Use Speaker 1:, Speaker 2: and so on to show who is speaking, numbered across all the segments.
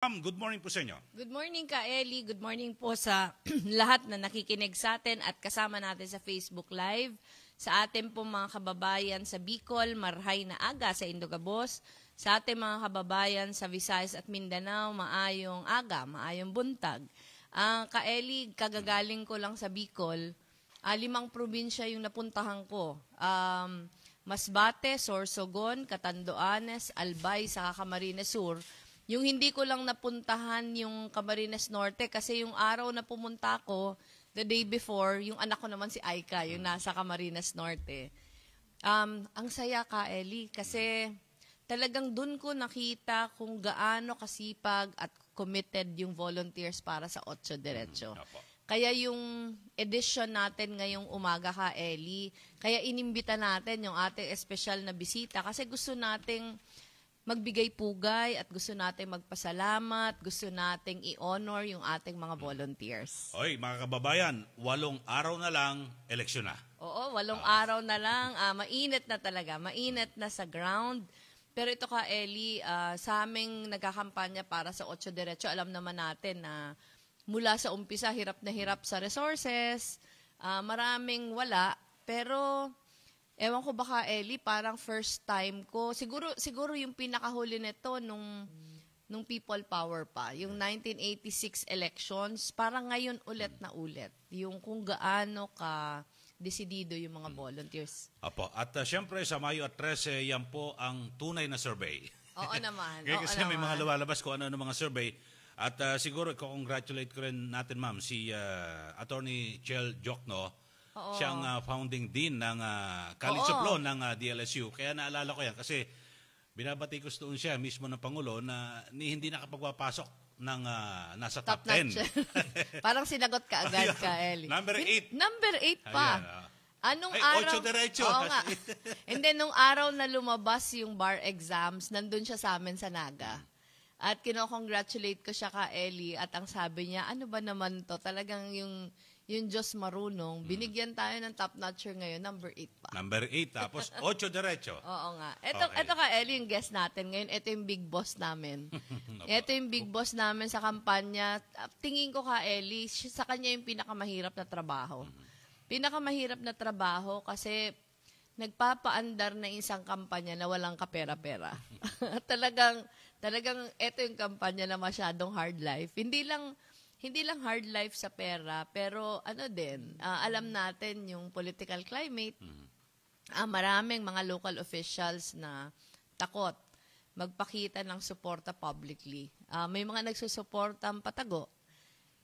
Speaker 1: Ma'am, good morning po sa inyo.
Speaker 2: Good morning ka, Ellie. Good morning po sa lahat na nakikinig sa atin at kasama natin sa Facebook Live. Sa ating po mga kababayan sa Bicol, marhay na aga sa Indogabos. Sa ating mga kababayan sa Visayas at Mindanao, maayong aga, maayong buntag. Ka Ellie, kagagaling ko lang sa Bicol. 5 probinsya yung napuntahan ko. Masbate, Sorsogon, Catanduanes, Albay, saka Camarines Sur. Yung hindi ko lang napuntahan yung Camarines Norte kasi yung araw na pumunta ko, the day before, yung anak ko naman si Aika, yung nasa Camarines Norte. Ang saya ka, Ellie, kasi talagang dun ko nakita kung gaano kasipag at committed yung volunteers para sa Ocho Diretso. Kaya yung edition natin ngayong umaga ka, Ellie, kaya inimbita natin yung ating espesyal na bisita kasi gusto nating magbigay pugay at gusto nating magpasalamat, gusto nating i-honor yung ating mga volunteers.
Speaker 1: Oy, mga kababayan, 8 araw na lang, eleksyon na.
Speaker 2: Oo, 8 araw na lang. Mainit na talaga. Mainit na sa ground. Pero ito ka, Ellie, sa aming nagkakampanya para sa Ocho Diretso, alam naman natin na mula sa umpisa, hirap na hirap sa resources, maraming wala, pero ewan ko baka, Ellie, parang first time ko. Siguro yung pinakahuli nito nung People Power pa. Yung 1986 elections, parang ngayon ulit na ulit. Yung kung gaano ka desidido yung mga volunteers.
Speaker 1: Apo. At syempre, sa Mayo at 13, yan po ang tunay na survey.
Speaker 2: Oo naman.
Speaker 1: Kasi may mga lumalabas kung ano mga survey. At siguro, congratulate ko rin natin, ma'am, si Attorney Chel Jokno. Siyang founding dean ng College of Law ng DLSU. Kaya naalala ko yan kasi binabati ko doon siya mismo ng Pangulo na hindi nakapagpapasok ng nasa top 10.
Speaker 2: Parang sinagot ka agad ka, Ellie.
Speaker 1: Number 8.
Speaker 2: Number 8 pa. Anong araw?
Speaker 1: Ocho Diretso.
Speaker 2: Oo nga. And then, nung araw na lumabas yung bar exams, nandun siya sa amin sa Naga. At kinokongratulate ko siya ka, Ellie. At ang sabi niya, ano ba naman to? Talagang yung Diyos marunong, binigyan tayo ng top-notcher ngayon, number 8 pa.
Speaker 1: Number 8, tapos 8 diretso.
Speaker 2: Oo nga. Ito ka, Ellie, yung guest natin ngayon. Ito yung big boss namin. Ito yung big boss namin sa kampanya. Tingin ko ka, Ellie, sa kanya yung pinakamahirap na trabaho. Pinakamahirap na trabaho kasi nagpapaandar na isang kampanya na walang kapera-pera. talagang ito yung kampanya na masyadong hard life. Hindi lang hard life sa pera, pero alam natin yung political climate. Maraming mga local officials na takot magpakita ng suporta publicly. May mga nagsusuportang patago,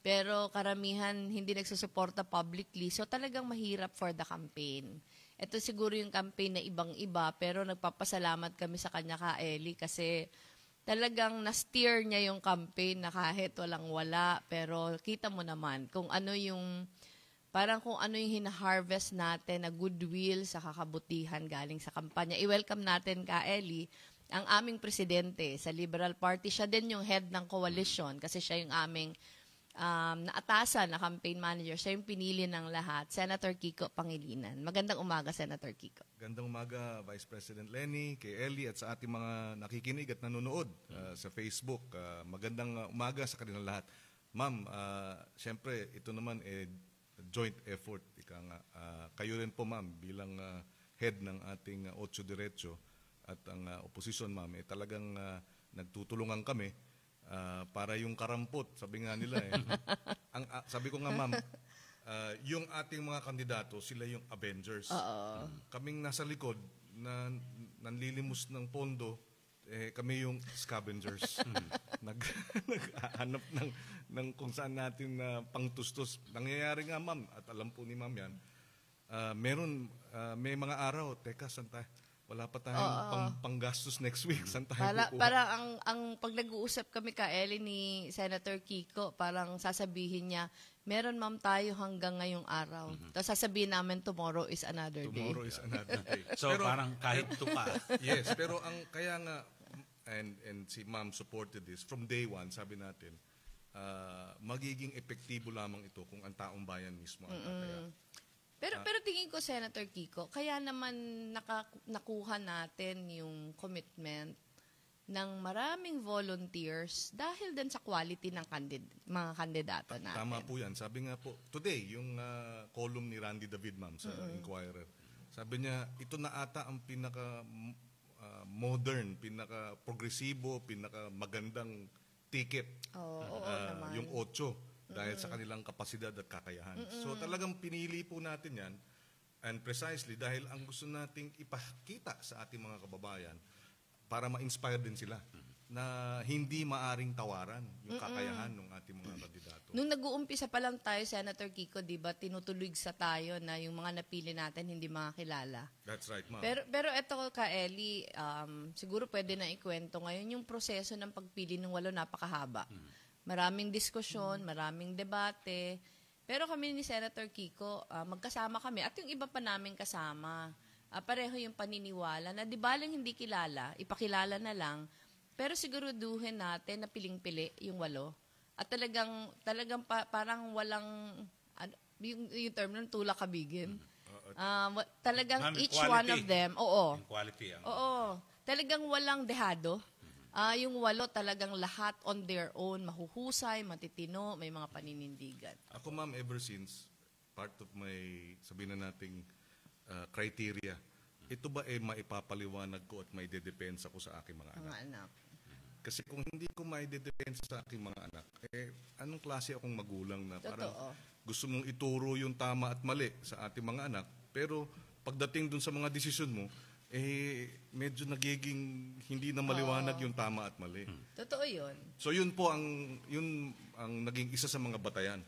Speaker 2: pero karamihan hindi nagsusuporta publicly. So talagang mahirap for the campaign. Ito siguro yung campaign na ibang-iba, pero nagpapasalamat kami sa kanya ka, Ellie, kasi talagang na-steer niya yung campaign na kahit walang-wala, pero kita mo naman kung ano yung hina-harvest natin na goodwill sa kakabutihan galing sa kampanya. I-welcome natin ka, Ellie, ang aming presidente sa Liberal Party. Siya din yung head ng coalition kasi siya yung aming naatasan na campaign manager. Siya yung pinili ng lahat, Senator Kiko Pangilinan. Magandang umaga, Senator Kiko.
Speaker 3: Magandang umaga, Vice President Lenny, kay Ellie at sa ating mga nakikinig at nanonood sa Facebook. Magandang umaga sa kanilang lahat. Ma'am, siyempre ito naman joint effort. Kayo rin po, ma'am, bilang head ng ating Ocho Diretso at ang opposition, ma'am, talagang nagtutulungan kami para yung karampot, sabi nga nila sabi ko nga, ma'am, yung ating mga kandidato, sila yung Avengers. Kaming nasa likod na nanlilimos ng pondo, kami yung scavengers. Naghahanap ng kung saan natin pangtustos. Nangyayari nga, ma'am, at alam po ni ma'am yan, may mga araw, teka, saan tayo? Wala pa tayong panggastos next week. Saan tayo kukuha?
Speaker 2: Parang ang pag nag-uusap kami ka, Ellie, ni Senator Kiko, parang sasabihin niya, meron ma'am tayo hanggang ngayong araw. Tapos sasabihin namin, tomorrow is another day.
Speaker 3: Tomorrow is another day.
Speaker 1: So parang kahit tupa.
Speaker 3: Yes, pero kaya nga, and si ma'am supported this, from day one, sabi natin, magiging epektibo lamang ito kung ang taong bayan mismo ang tataya.
Speaker 2: Pero tingin ko, Senator Kiko, kaya naman nakuha natin yung commitment ng maraming volunteers dahil din sa quality ng mga kandidato natin.
Speaker 3: Tama po yan. Sabi nga po, today, yung column ni Randy David, ma'am, sa Inquirer, sabi niya, ito na ata ang pinaka modern, pinaka progresibo, pinaka magandang ticket.
Speaker 2: Oo naman.
Speaker 3: Yung 8 dahil sa kanilang kapasidad at kakayahan. So talagang pinili po natin yan, and precisely dahil ang gusto nating ipakita sa ating mga kababayan para ma-inspire din sila na hindi maaring tawaran yung kakayahan ng ating mga kandidato.
Speaker 2: Nung nag-uumpisa pa lang tayo, Senator Kiko, di ba, tinutuloy sa tayo na yung mga napili natin hindi makakilala.
Speaker 3: That's right, ma'am.
Speaker 2: Pero eto ka, Ellie, siguro pwede na ikwento ngayon yung proseso ng pagpili ng 8 napakahaba. Maraming diskusyon, maraming debate. Pero kami ni Senator Kiko, magkasama kami at yung iba pa namin kasama. Pareho yung paniniwala na di balang hindi kilala, ipakilala na lang, pero siguruduhin natin na piling-pili yung 8. At talagang parang walang, yung term ng tulak kabigin. Talagang
Speaker 1: Ma'am,
Speaker 2: each
Speaker 1: quality.
Speaker 2: one of them, oo.
Speaker 1: Yung quality.
Speaker 2: Oo. Talagang walang dehado. Yung 8 talagang lahat on their own, mahuhusay, matitino, may mga paninindigan.
Speaker 3: Ako, ma'am, ever since, part of my, sabihin na nating criteria, ito ba maipapaliwanag ko at may dedepensa ko sa aking mga anak?
Speaker 2: Mga anak.
Speaker 3: Kasi kung hindi ko may dedepensa sa aking mga anak, anong klase akong magulang na parang gusto mong ituro yung tama at mali sa ating mga anak, pero pagdating dun sa mga desisyon mo, medyo nagiging hindi na maliwanag yung tama at mali.
Speaker 2: Totoo yun.
Speaker 3: So yun po ang naging isa sa mga batayan.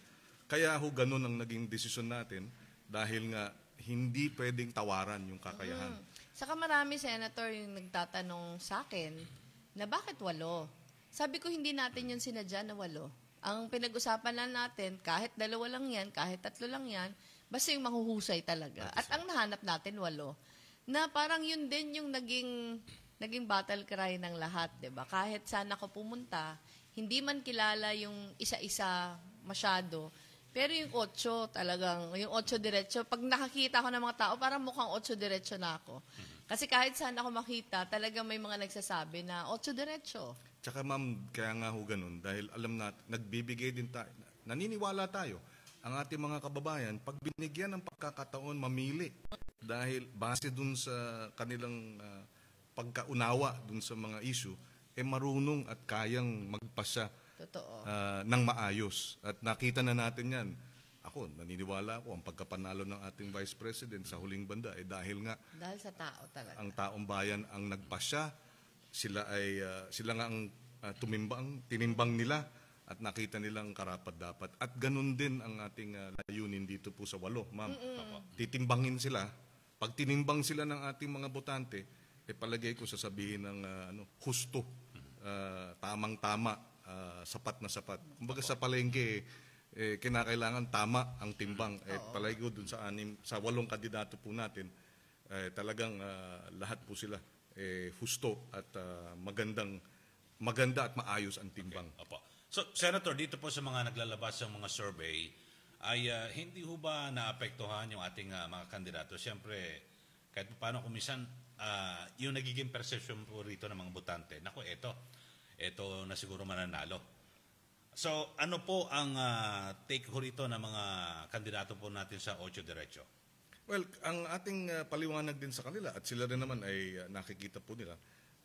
Speaker 3: Kaya ho ganun ang naging desisyon natin dahil nga hindi pwedeng tawaran yung kakayahan.
Speaker 2: Saka marami, Senator, yung nagtatanong sa akin na bakit 8? Sabi ko, hindi natin yun sinadya na 8. Ang pinag-usapan lang natin, kahit 2 lang yan, kahit 3 lang yan, basta yung mahuhusay talaga. At ang nahanap natin, 8. Na parang yun din yung naging battle cry ng lahat, 'di ba? Kahit saan ako pumunta, hindi man kilala yung isa-isa masyado. Pero yung 8 talagang, yung 8 diretso, pag nakakita ko ng mga tao, parang mukhang 8 diretso na ako. Kasi kahit saan ako makita, talagang may mga nagsasabi na 8 diretso.
Speaker 3: Tsaka ma'am, kaya nga ho ganun, dahil alam natin, nagbibigay din tayo, naniniwala tayo, ang ating mga kababayan, pag binigyan ng pagkakataon, mamili. Dahil base dun sa kanilang pagkaunawa dun sa mga issue, marunong at kayang magpasya ng maayos. At nakita na natin yan. Ako, naniniwala ako, ang pagkapanalo ng ating Vice President sa huling banda dahil nga
Speaker 2: dahil sa tao talaga.
Speaker 3: Ang taong bayan ang nagpasya, sila nga ang tinimbang nila at nakita nilang karapat-dapat. At ganun din ang ating layunin dito po sa 8, ma'am. Titimbangin sila. Pag tinimbang sila ng ating mga botante, palagay ko sasabihin ng husto, tamang-tama, sapat na sapat. Kumbaga sa palengke, kinakailangan tama ang timbang. Palagay ko dun sa 8 kandidato po natin, talagang lahat po sila husto at maganda at maayos ang timbang.
Speaker 1: Okay. Opo. So, Senator, dito po sa mga naglalabas ng mga survey, ay hindi ho ba naapektuhan yung ating mga kandidato? Siyempre, kahit paano kumisan, yung nagiging perception po rito ng mga botante, naku, eto na siguro mananalo. So, ano po ang take ho rito ng mga kandidato po natin sa 8 diretso?
Speaker 3: Well, ang ating paliwanag din sa kanila at sila rin naman ay nakikita po nila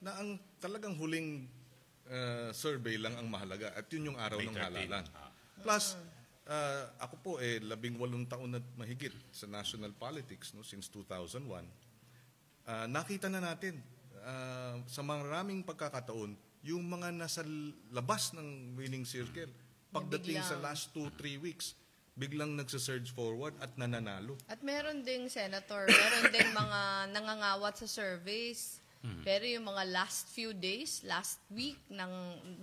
Speaker 3: na ang talagang huling survey lang ang mahalaga at yun yung araw ng halalan. Plus, ako po 18 taon na mahigit sa national politics since 2001. Nakita na natin sa maraming pagkakataon yung mga nasa labas ng winning circle pagdating sa last 2-3 weeks biglang nagsa-surge forward at nananalo.
Speaker 2: At meron ding, Senator, meron ding mga nangangawat sa surveys. Pero yung mga last few days, last week,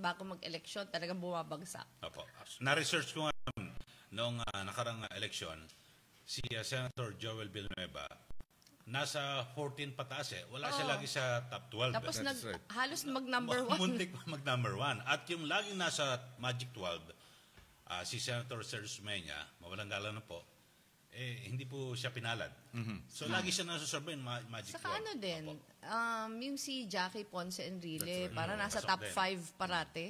Speaker 2: bago mag-eleksyon, talagang bumabagsak.
Speaker 1: Opo. Na-research ko nga noong nakarang eleksyon, si Senator Joel Villanueva, nasa 14 pataas Wala siya lagi sa top 12.
Speaker 2: Tapos halos mag-number 1.
Speaker 1: Muntik mag-number 1. At yung laging nasa Magic 12, si Senator Sergio Mena, mawalang galang na po, hindi po siya pinalad. So lagi siya nasa-serve yung magic
Speaker 2: Saka
Speaker 1: wand.
Speaker 2: ano din, yung si Jackie Ponce Enrile,
Speaker 3: That's right.
Speaker 2: para nasa
Speaker 1: Pasok
Speaker 2: top
Speaker 1: din.
Speaker 2: 5 parate.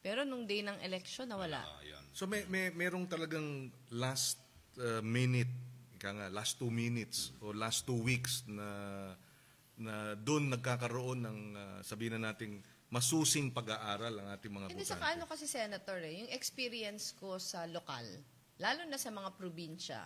Speaker 2: Pero nung day ng election, nawala.
Speaker 1: Yun.
Speaker 3: So merong talagang last minute, last 2 minutes o last 2 weeks na doon nagkakaroon ng sabihin na nating masusing pag-aaral ang ating mga
Speaker 2: Hindi,
Speaker 3: botante.
Speaker 2: saka ano kasi, Senator, yung experience ko sa lokal, lalo na sa mga probinsya,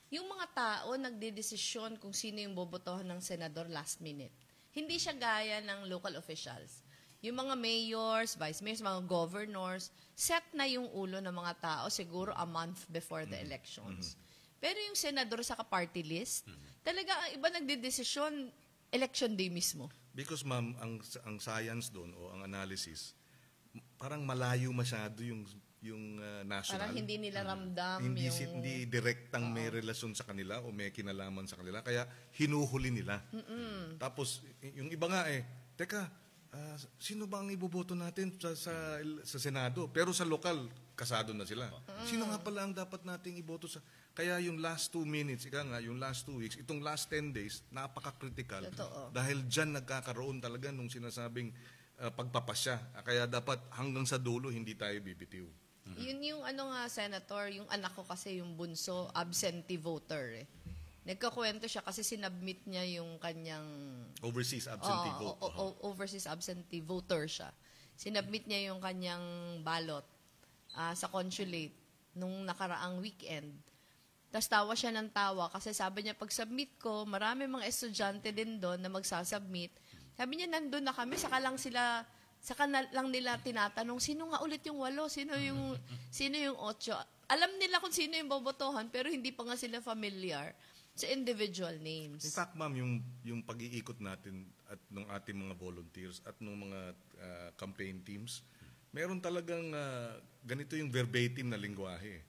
Speaker 2: yung mga tao nagdedesisyon kung sino yung bobotohan ng senador last minute. Hindi siya gaya ng local officials. Yung mga mayors, vice mayors, mga governors, set na yung ulo ng mga tao siguro a month before the elections. Pero yung senador sa party list, talaga ang iba nagdedesisyon election day mismo.
Speaker 3: Because ma'am, ang science doon o ang analysis, parang malayo masyado yung national.
Speaker 2: Parang hindi nila ramdam
Speaker 3: Hindi direktang may relasyon sa kanila o may kinalaman sa kanila. Kaya hinuhuli nila. Tapos, yung iba nga teka, sino ba ang iboboto natin sa Senado? Pero sa lokal, kasado na sila. Sino nga pala ang dapat nating iboto sa... Kaya yung last 2 minutes, yung last 2 weeks, itong last 10 days, napaka-critical.
Speaker 2: Totoo.
Speaker 3: Dahil dyan nagkakaroon talaga nung sinasabing pagpapasya. Kaya dapat hanggang sa dulo, hindi tayo bibitiw.
Speaker 2: Yun yung Senator, yung anak ko kasi yung bunso, absentee voter. Nagkakwento siya kasi sinubmit niya yung kanyang...
Speaker 3: Overseas absentee vote.
Speaker 2: Overseas absentee voter siya. Sinubmit niya yung kanyang ballot sa consulate nung nakaraang weekend. Tapos tawa siya ng tawa kasi sabi niya, pag-submit ko, marami mga estudyante din doon na magsasubmit. Sabi niya, nandun na kami, saka lang nila tinatanong, sino nga ulit yung 8? Sino yung 8? Alam nila kung sino yung bobotohan, pero hindi pa nga sila familiar sa individual names.
Speaker 3: In fact, ma'am, yung pag-iikot natin at ng ating mga volunteers at ng mga campaign teams, meron talagang ganito yung verbatim na lingwahe.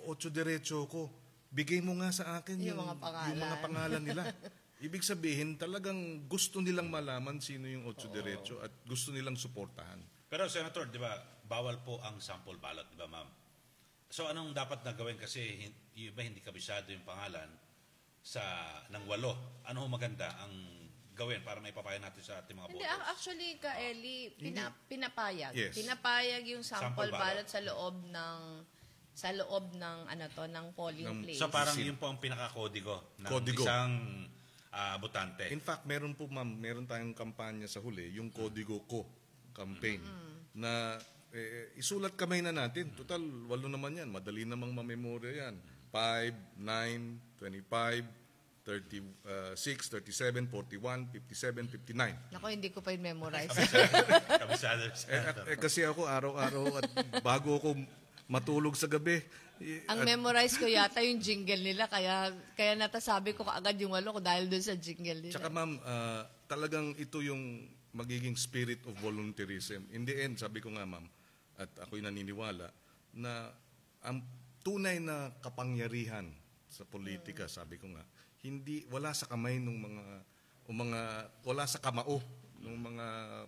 Speaker 3: 8 diretso ko, bigay mo nga sa akin
Speaker 2: Yung mga
Speaker 3: pangalan nila. Ibig sabihin, talagang gusto nilang malaman sino yung 8 diretso at gusto nilang suportahan.
Speaker 1: Pero Senator, di ba, bawal po ang sample ballot, di ba ma'am? So anong dapat na gawin kasi yung iba hindi kabisado yung pangalan ng 8. Ano maganda ang gawin para maipapaya natin sa ating mga
Speaker 2: Hindi,
Speaker 1: voters?
Speaker 2: actually, Eli, pinapayag.
Speaker 3: Yes.
Speaker 2: Pinapayag yung sample
Speaker 1: Sample ballot.
Speaker 2: ballot sa loob ng ng polling place.
Speaker 1: So parang yun po ang pinaka-kodigo ng
Speaker 3: Kodigo.
Speaker 1: isang botante.
Speaker 3: In fact, meron tayong kampanya sa huli, yung Kodigo Ko campaign, na isulat kamay na natin. Total, 8 naman yan. Madali namang mamemorya yan. 5, 9, 25, 36, 37, 41, 57, 59.
Speaker 2: Naku, hindi ko pa yung memorize.
Speaker 1: Kabisado, Senator.
Speaker 3: Kasi ako araw-araw at bago ako matulog sa gabi.
Speaker 2: Ang memorize ko yata yung jingle nila, kaya natasabi ko kaagad yung 8 ko dahil dun sa jingle nila.
Speaker 3: Tsaka ma'am, talagang ito yung magiging spirit of volunteerism. In the end, sabi ko nga ma'am, at ako'y naniniwala, na ang tunay na kapangyarihan sa politika, sabi ko nga, wala sa kamay wala sa kamao ng mga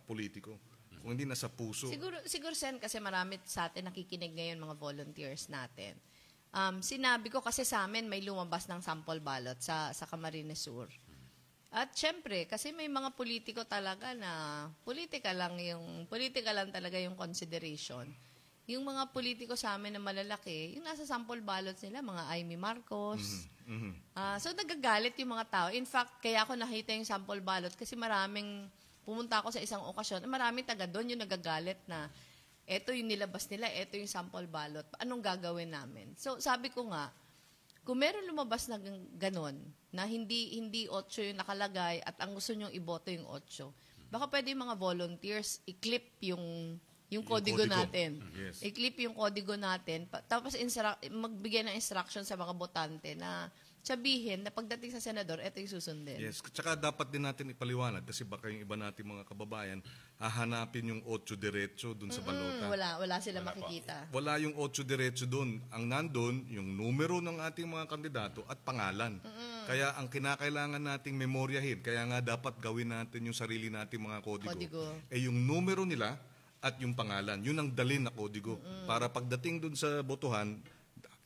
Speaker 3: politiko. Kung hindi nasa puso.
Speaker 2: Siguro Sen, kasi marami sa atin nakikinig ngayon mga volunteers natin. Sinabi ko kasi sa amin may lumabas ng sample ballot sa Camarines Sur. At syempre, kasi may mga politiko talaga na politika lang talaga yung consideration. Yung mga politiko sa amin na malalaki, yung nasa sample ballots nila, mga Amy Marcos. So nagagalit yung mga tao. In fact, kaya ako nakita yung sample ballot kasi pumunta ako sa isang okasyon, maraming taga doon yung nagagalit na eto yung nilabas nila, eto yung sample ballot. Anong gagawin namin? So sabi ko nga, kung meron lumabas na ganon, na hindi 8 yung nakalagay at ang gusto nyong iboto yung 8, baka pwede yung mga volunteers i-clip yung kodigo natin.
Speaker 3: Yes.
Speaker 2: I-clip yung kodigo natin, tapos magbigay ng instruction sa mga botante na sabihin na pagdating sa senador, ito yung susundin.
Speaker 3: Yes, tsaka dapat din natin ipaliwanag kasi baka yung iba nating mga kababayan hahanapin yung 8 diretso dun sa balota.
Speaker 2: Wala sila makikita.
Speaker 3: Wala yung 8 diretso dun. Ang nandun, yung numero ng ating mga kandidato at pangalan. Kaya ang kinakailangan nating memoryahin, kaya nga dapat gawin natin yung sarili nating mga kodigo. Yung numero nila at yung pangalan. Yun ang dalin na kodigo. Para pagdating dun sa botohan,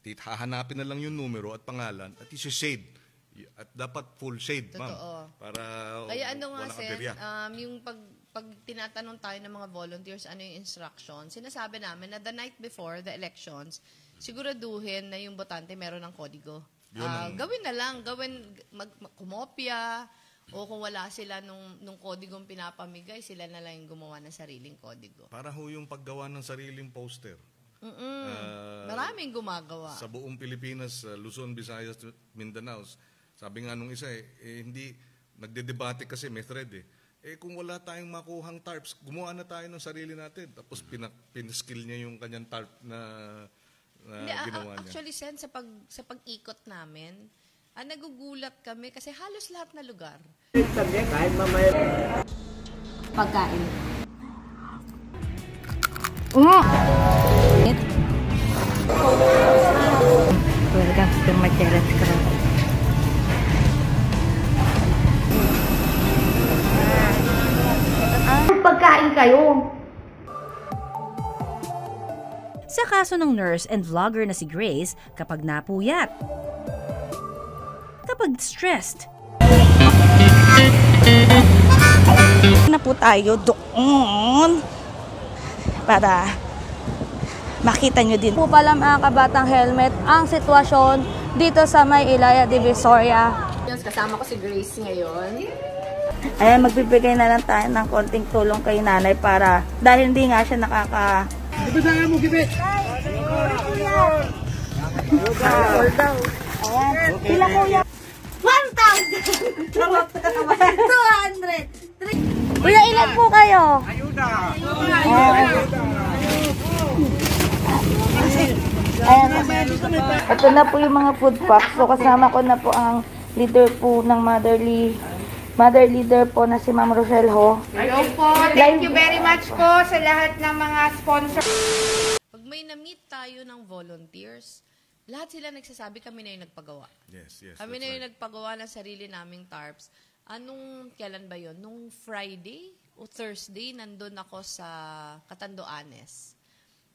Speaker 3: hahanapin na lang yung numero at pangalan at isi-shade. At dapat full shade, ma'am.
Speaker 2: Totoo.
Speaker 3: Para
Speaker 2: Kaya ano nga,
Speaker 3: walang
Speaker 2: Sen,
Speaker 3: aberya.
Speaker 2: yung pag tinatanong tayo ng mga volunteers ano yung instructions, sinasabi namin na the night before the elections, siguraduhin na yung botante meron ng kodigo. Gawin na lang, kumopya, o kung wala sila nung kodigong pinapamigay, sila na lang yung gumawa ng sariling kodigo.
Speaker 3: Para ho yung paggawa ng sariling poster.
Speaker 2: Maraming gumagawa.
Speaker 3: Sa buong Pilipinas, Luzon, Visayas, Mindanao, sabi nga nung isa hindi, nagdedebate kasi may thread kung wala tayong makuhang tarps, gumawa na tayo ng sarili natin. Tapos pinaskill niya yung kanyang tarp na ginawa niya.
Speaker 2: Actually, Sen, sa pag-ikot namin, nagugulat kami kasi halos lahat na lugar. Pagkain.
Speaker 4: Welcome to my terrace crowd. Pagkain kayo.
Speaker 5: Sa kaso ng nurse and vlogger na si Grace, kapag napuyat, kapag stressed,
Speaker 4: Na po tayo doon para makita nyo din.
Speaker 6: Po pala mga kabatang helmet ang sitwasyon dito sa may Ilaya Divisoria.
Speaker 2: Kasama ko si Grace ngayon.
Speaker 4: Ayan, magbibigay na lang tayo ng konting tulong kay nanay para dahil hindi nga siya nakaka... Ayan, pila po yan? 1,000! 200! Kuya, ilan po kayo? Ayuda! Ayan, ito na po yung mga food packs. So, kasama ko na po ang leader po ng mother leader po na si Ma'am Rochelle Ho.
Speaker 7: Hello po. Thank you very much po sa lahat ng mga sponsor.
Speaker 2: Pag may na-meet tayo ng volunteers, lahat sila nagsasabi kami na yung nagpagawa.
Speaker 3: Yes,
Speaker 2: Kami na yung
Speaker 3: right.
Speaker 2: nagpagawa ng sarili naming tarps. Kailan ba yon? Nung Friday o Thursday, nandun ako sa Catanduanes.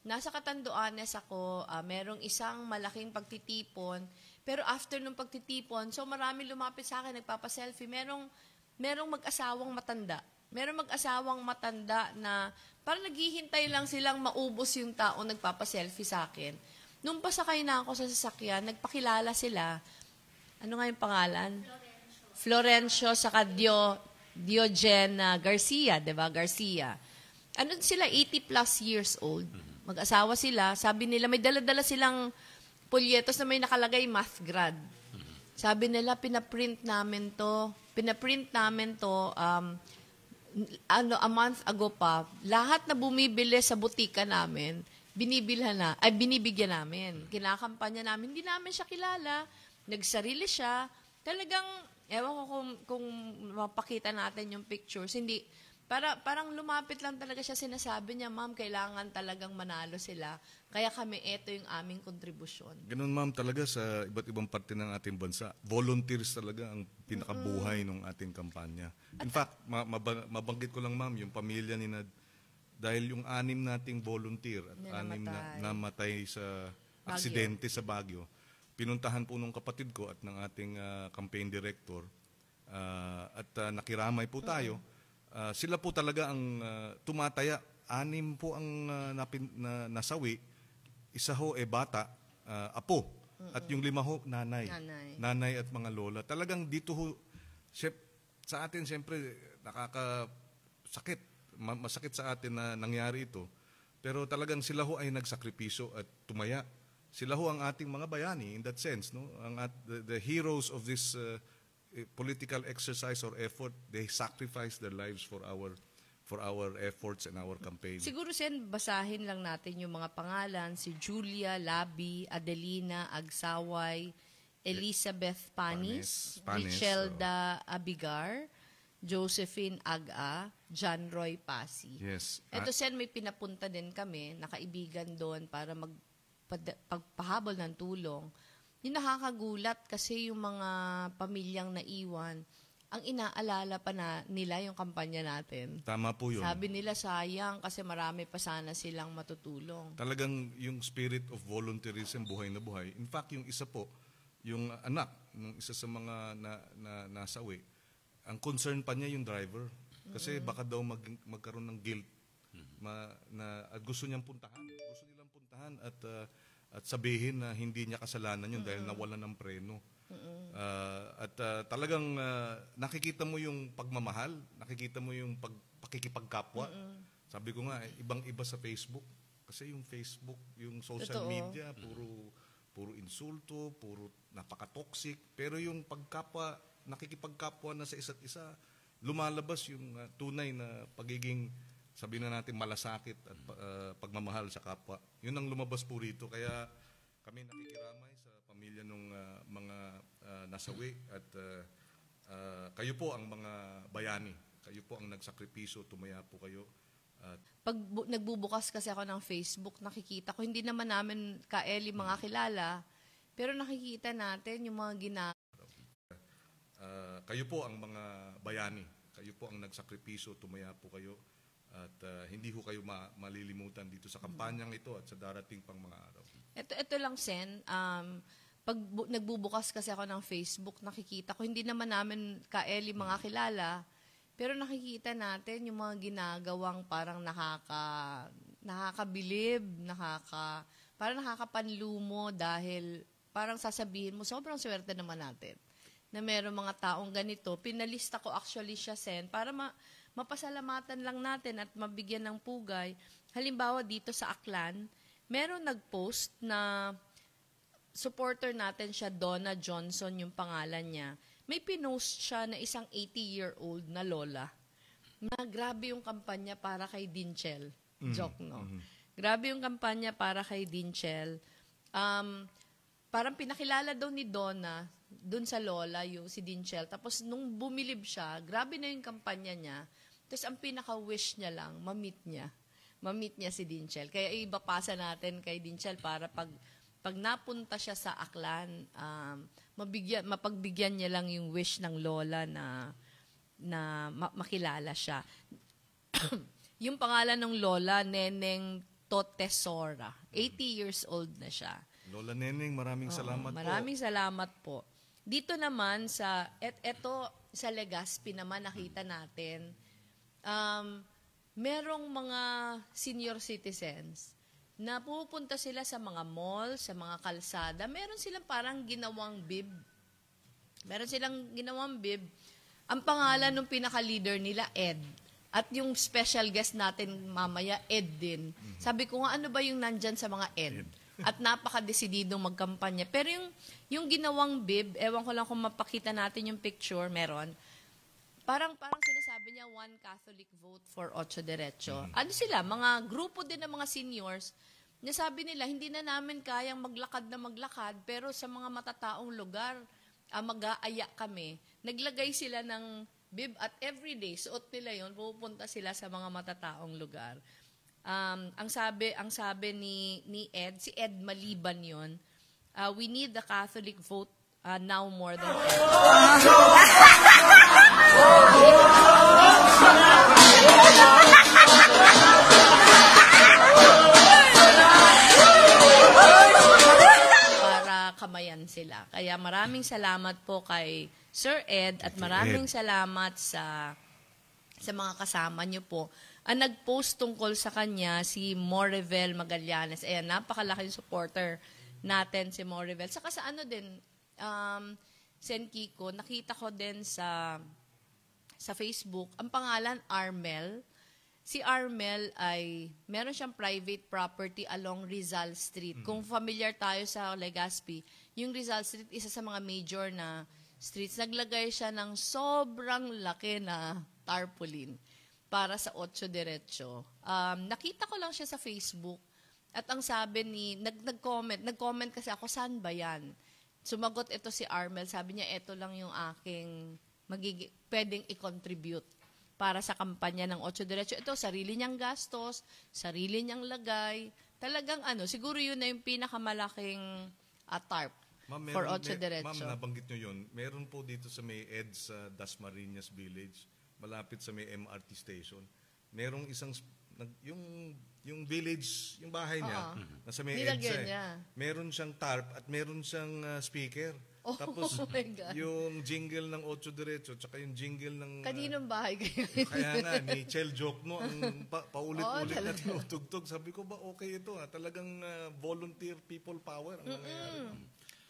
Speaker 2: Nasa Catanduanes ako, merong isang malaking pagtitipon. Pero after nung pagtitipon, so marami lumapit sa akin, nagpapaselfie. Merong mag-asawang matanda. Merong mag-asawang matanda na parang naghihintay lang silang maubos yung tao nagpapaselfie sa akin. Nung pasakay na ako sa sasakyan, nagpakilala sila. Ano nga yung pangalan? Florencio saka Diogen Garcia, 'di ba? Garcia. Sila 80 plus years old. Mag-asawa sila. Sabi nila may dala-dala silang polyetos na may nakalagay math grad. Sabi nila pinaprint namin to a month ago pa. Lahat na bumibili sa butika namin, binibigyan namin. Kinakampanya namin, hindi namin siya kilala. Nagsarili siya. Talagang, ewan ko kung mapakita natin yung pictures. Hindi, parang lumapit lang talaga siya. Sinasabi niya, ma'am, kailangan talagang manalo sila. Kaya kami, eto yung aming kontribusyon.
Speaker 3: Ganun, ma'am, talaga sa iba't ibang parte ng ating bansa. Volunteers talaga ang pinakabuhay ng ating kampanya. In fact, mabanggit ko lang, ma'am, yung pamilya ni Nad, dahil yung 6 nating volunteer at 6 na namatay sa aksidente sa Baguio, pinuntahan po nung kapatid ko at ng ating campaign director at nakiramay po tayo. Sila po talaga ang tumataya. 6 po ang nasawi. Isa ho bata, apo. At yung 5 ho, nanay. Nanay at mga lola. Talagang dito ho, sa atin siyempre nakakasakit. Masakit sa atin na nangyari ito. Pero talagang sila ho ay nagsakripisyo at tumaya. Sila ho ang ating mga bayani in that sense, no? The heroes of this political exercise or effort, they sacrifice their lives for our efforts and our campaign.
Speaker 2: Siguro, Sen, basahin lang natin yung mga pangalan. Si Julia Labi, Adelina Agsaway, Elizabeth Panis, Richelda Abigar, Josephine Aga, John Roy Pasi.
Speaker 3: Yes.
Speaker 2: Ito, Sen, may pinapunta din kami, nakaibigan doon para pagpahabol ng tulong. Yung nakakagulat kasi yung mga pamilyang naiwan, ang inaalala pa nila yung kampanya natin.
Speaker 3: Tama po yun.
Speaker 2: Sabi nila sayang kasi marami pa sana silang matutulong.
Speaker 3: Talagang yung spirit of volunteerism, buhay na buhay. In fact, yung isa po, yung anak ng isa sa mga nasawi, ang concern pa niya yung driver. Kasi baka daw magkaroon ng guilt at gusto niyang puntahan. Gusto nilang puntahan at sabihin na hindi niya kasalanan yun dahil nawalan ng preno. Talagang nakikita mo yung pagmamahal, nakikita mo yung pakikipagkapwa. Sabi ko nga, ibang-iba sa Facebook. Kasi yung Facebook, yung social media, puro insulto, puro napaka-toxic. Pero yung nakikipagkapwa na sa isa't isa, lumalabas yung tunay na pagiging, sabihin na natin, malasakit at pagmamahal sa kapwa. Yun ang lumabas po rito. Kaya kami nakikiramay sa pamilya ng mga nasawi at kayo po ang mga bayani. Kayo po ang nagsakripisyo, tumaya po kayo.
Speaker 2: Pag nagbubukas kasi ako ng Facebook, nakikita ko, hindi naman namin ka-Ellie mga kilala, pero nakikita natin yung mga
Speaker 3: kayo po ang mga bayani. Kayo po ang nagsakripisyo, tumaya po kayo. At hindi ho kayo malilimutan dito sa kampanyang ito at sa darating pang mga araw.
Speaker 2: Ito lang, Sen. Pag nagbubukas kasi ako ng Facebook, nakikita ko, hindi naman namin ka-Ellie mga kilala, pero nakikita natin yung mga ginagawang parang nakakabilib, parang nakakapanlumo dahil parang sasabihin mo, sobrang swerte naman natin na meron mga taong ganito. Pinalista ko actually siya, Sen, para mapasalamatan lang natin at mabigyan ng pugay. Halimbawa dito sa Aklan, meron nag-post na supporter natin siya, Donna Johnson yung pangalan niya. May pinost siya na isang 80-year-old na lola na grabe yung kampanya para kay Dinchel. Joke, no? Grabe yung kampanya para kay Dinchel. Parang pinakilala daw ni Donna dun sa lola yung si Dinchel. Tapos nung bumilib siya, grabe na yung kampanya niya. Tapos ang pinaka-wish niya lang, ma-meet niya si Dinchel. Kaya ibapasa natin kay Dinchel para pag napunta siya sa Aklan, mapagbigyan niya lang yung wish ng lola na makilala siya. Yung pangalan ng lola, Neneng Totesora. 80 years old na siya.
Speaker 3: Lola Neneng, maraming salamat po.
Speaker 2: Maraming salamat po. Dito naman eto sa Legazpi naman nakita natin, merong mga senior citizens na pupunta sila sa mga mall, sa mga kalsada. Meron silang parang ginawang bib. Ang pangalan ng pinaka-leader nila, Ed. At yung special guest natin mamaya, Ed din. Sabi ko nga, ano ba yung nandyan sa mga Ed? At napaka-desididong magkampanya. Pero yung ginawang bib, ewan ko lang kung mapakita natin yung picture, meron. Parang sinasabi niya, one Catholic vote for Ocho Derecho. Ano sila? Mga grupo din ng mga seniors. Nasabi nila, hindi na namin kayang maglakad, pero sa mga matataong lugar, mag-aaya kami. Naglagay sila ng bib at everyday, suot nila yon, pupunta sila sa mga matataong lugar. Ang sabi ni Ed, si Ed Maliban yon, we need the Catholic vote now more than ever. Para kamayan sila. Kaya maraming salamat po kay Sir Ed at maraming salamat sa mga kasama niyo po. Ang nag-post tungkol sa kanya, si Morivel Magallanes. Ayan, napakalaking supporter natin si Morivel. Saka sa Sen Kiko, nakita ko din sa Facebook, ang pangalan Armel. Si Armel ay, meron siyang private property along Rizal Street. Kung familiar tayo sa Legazpi, yung Rizal Street, isa sa mga major na streets. Naglagay siya ng sobrang laki na tarpaulin para sa Ocho Derecho. Nakita ko lang siya sa Facebook at ang sabi nag-comment kasi ako, saan ba yan? Sumagot ito si Armel, sabi niya, ito lang yung aking pwedeng i-contribute para sa kampanya ng Ocho Derecho. Ito, sarili niyang gastos, sarili niyang lagay. Talagang siguro yun na yung pinakamalaking tarp for Ocho Diretso.
Speaker 3: Ma'am, nabanggit nyo yun. Meron po dito sa may EDS sa Dasmariñas Village, malapit sa may MRT station. Merong isang, yung village, yung bahay niya, nasa may EDS.
Speaker 2: Nilagyan niya.
Speaker 3: Meron siyang tarp at meron siyang speaker.
Speaker 2: Oh,
Speaker 3: Tapos,
Speaker 2: oh my God.
Speaker 3: yung jingle ng Ocho Diretso, tsaka yung jingle ng...
Speaker 2: Kaninong bahay kayo?
Speaker 3: Kaya nga, ni Chel Jokno, ang paulit-ulit na
Speaker 2: talaga.
Speaker 3: tinutugtog. Sabi ko ba, okay ito ha? Talagang volunteer people power ang nangyayari.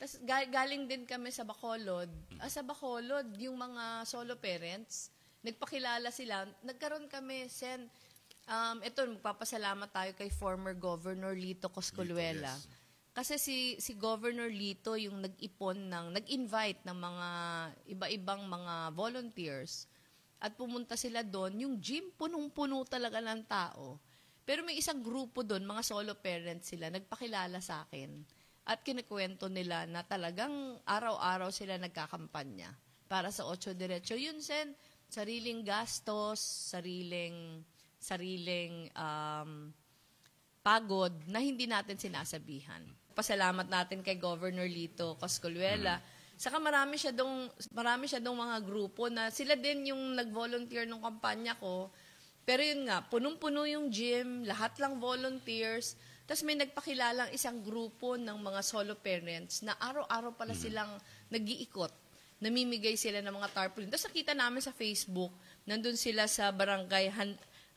Speaker 2: Tapos galing din kami sa Bacolod. Sa Bacolod, yung mga solo parents, nagpakilala sila. Nagkaroon kami, ito, magpapasalamat tayo kay former Governor Lito Coscoluela.
Speaker 3: Lito, yes.
Speaker 2: Kasi si Governor Lito yung nag-invite ng mga iba-ibang mga volunteers at pumunta sila doon. Yung gym, punong-puno talaga ng tao. Pero may isang grupo doon, mga solo parents sila, nagpakilala sa akin. At kinikwento nila na talagang araw-araw sila nagkakampanya para sa Ocho Diretso. Yun, sariling gastos, sariling pagod na hindi natin sinasabihan. Pasalamat natin kay Governor Lito Coscoluela. Saka marami siya dong mga grupo na sila din yung nag-volunteer ng kampanya ko. Pero yun nga, punong-puno yung gym, lahat lang volunteers. Tapos may nagpakilalang isang grupo ng mga solo parents na araw-araw pala silang nag-iikot. Namimigay sila ng mga tarpaulin. Tapos nakita namin sa Facebook, nandun sila sa barangay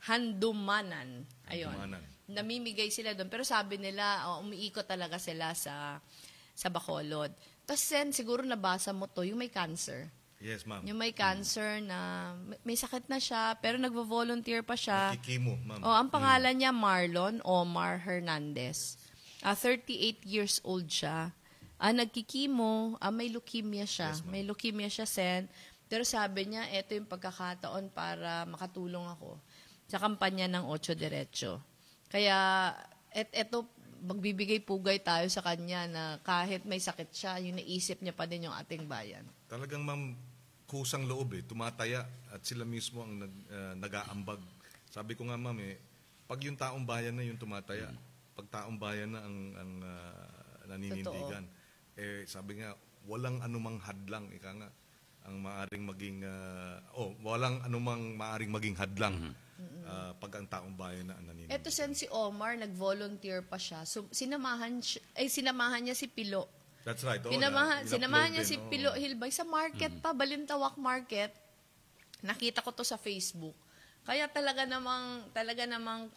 Speaker 2: Handumanan. Ayun. Namimigay sila doon. Pero sabi nila, umiikot talaga sila sa Bacolod. Tapos siguro nabasa mo to, yung may cancer.
Speaker 3: Yes, ma'am.
Speaker 2: Yung may cancer na, may sakit na siya, pero nagvo-volunteer pa siya.
Speaker 3: Nakikimo, ma'am.
Speaker 2: Ang pangalan niya Marlon Omar Hernandez. 38 years old siya. Nagkikimo, may leukemia siya.
Speaker 3: Yes, ma'am.
Speaker 2: May leukemia siya, Pero sabi niya, ito yung pagkakataon para makatulong ako sa kampanya ng Ocho Diretso. Kaya, eto, magbibigay pugay tayo sa kanya na kahit may sakit siya, yung naisip niya pa din yung ating bayan.
Speaker 3: Talagang, ma'am, kusang loob tumataya at sila mismo ang nag-aambag. Sabi ko nga, ma'am, pag yung taong bayan na yung tumataya, pag taong bayan na ang naninindigan, sabi nga, walang anumang hadlang, ika nga, ang maaring maging walang anumang maaring maging hadlang pag ang taong bayan na ang naninindigan.
Speaker 2: Eto si Omar, nag-volunteer pa siya. So, sinamahan niya si Pilo.
Speaker 3: That's right.
Speaker 2: Sinamahan niya si Pilo Hilbay sa market pa, Balintawak Market. Nakita ko to sa Facebook. Kaya talaga namang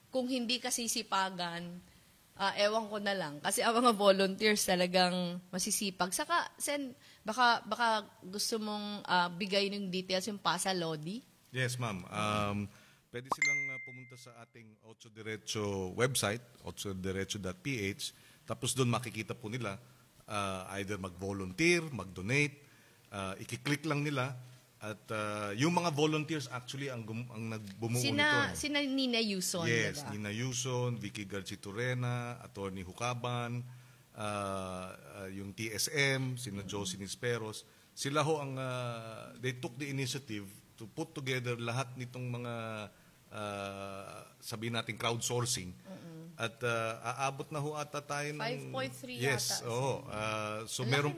Speaker 2: kung hindi ka sisipagan, ewan ko na lang. Kasi ang mga volunteers talagang masisipag. Saka, baka gusto mong bigay ng details yung Pasa Lodi?
Speaker 3: Yes, ma'am. Pwede silang pumunta sa ating Ocho Diretso website, ochodiretso.ph. Tapos doon makikita po nila either mag-volunteer, mag-donate, i-click lang nila. At yung mga volunteers actually ang nagbumuo nito.
Speaker 2: Sina Nina Yuson,
Speaker 3: yes,
Speaker 2: diba?
Speaker 3: Nina Yuson, Vicky Garciturena, Attorney Hucaban, yung TSM, sina Josie Nisperos. Sila ho ang, they took the initiative to put together lahat nitong mga, sabihin natin, crowdsourcing. At aabot na ho ata tayo ng...
Speaker 2: 5.3
Speaker 3: yes,
Speaker 2: yata.
Speaker 3: oo. So meron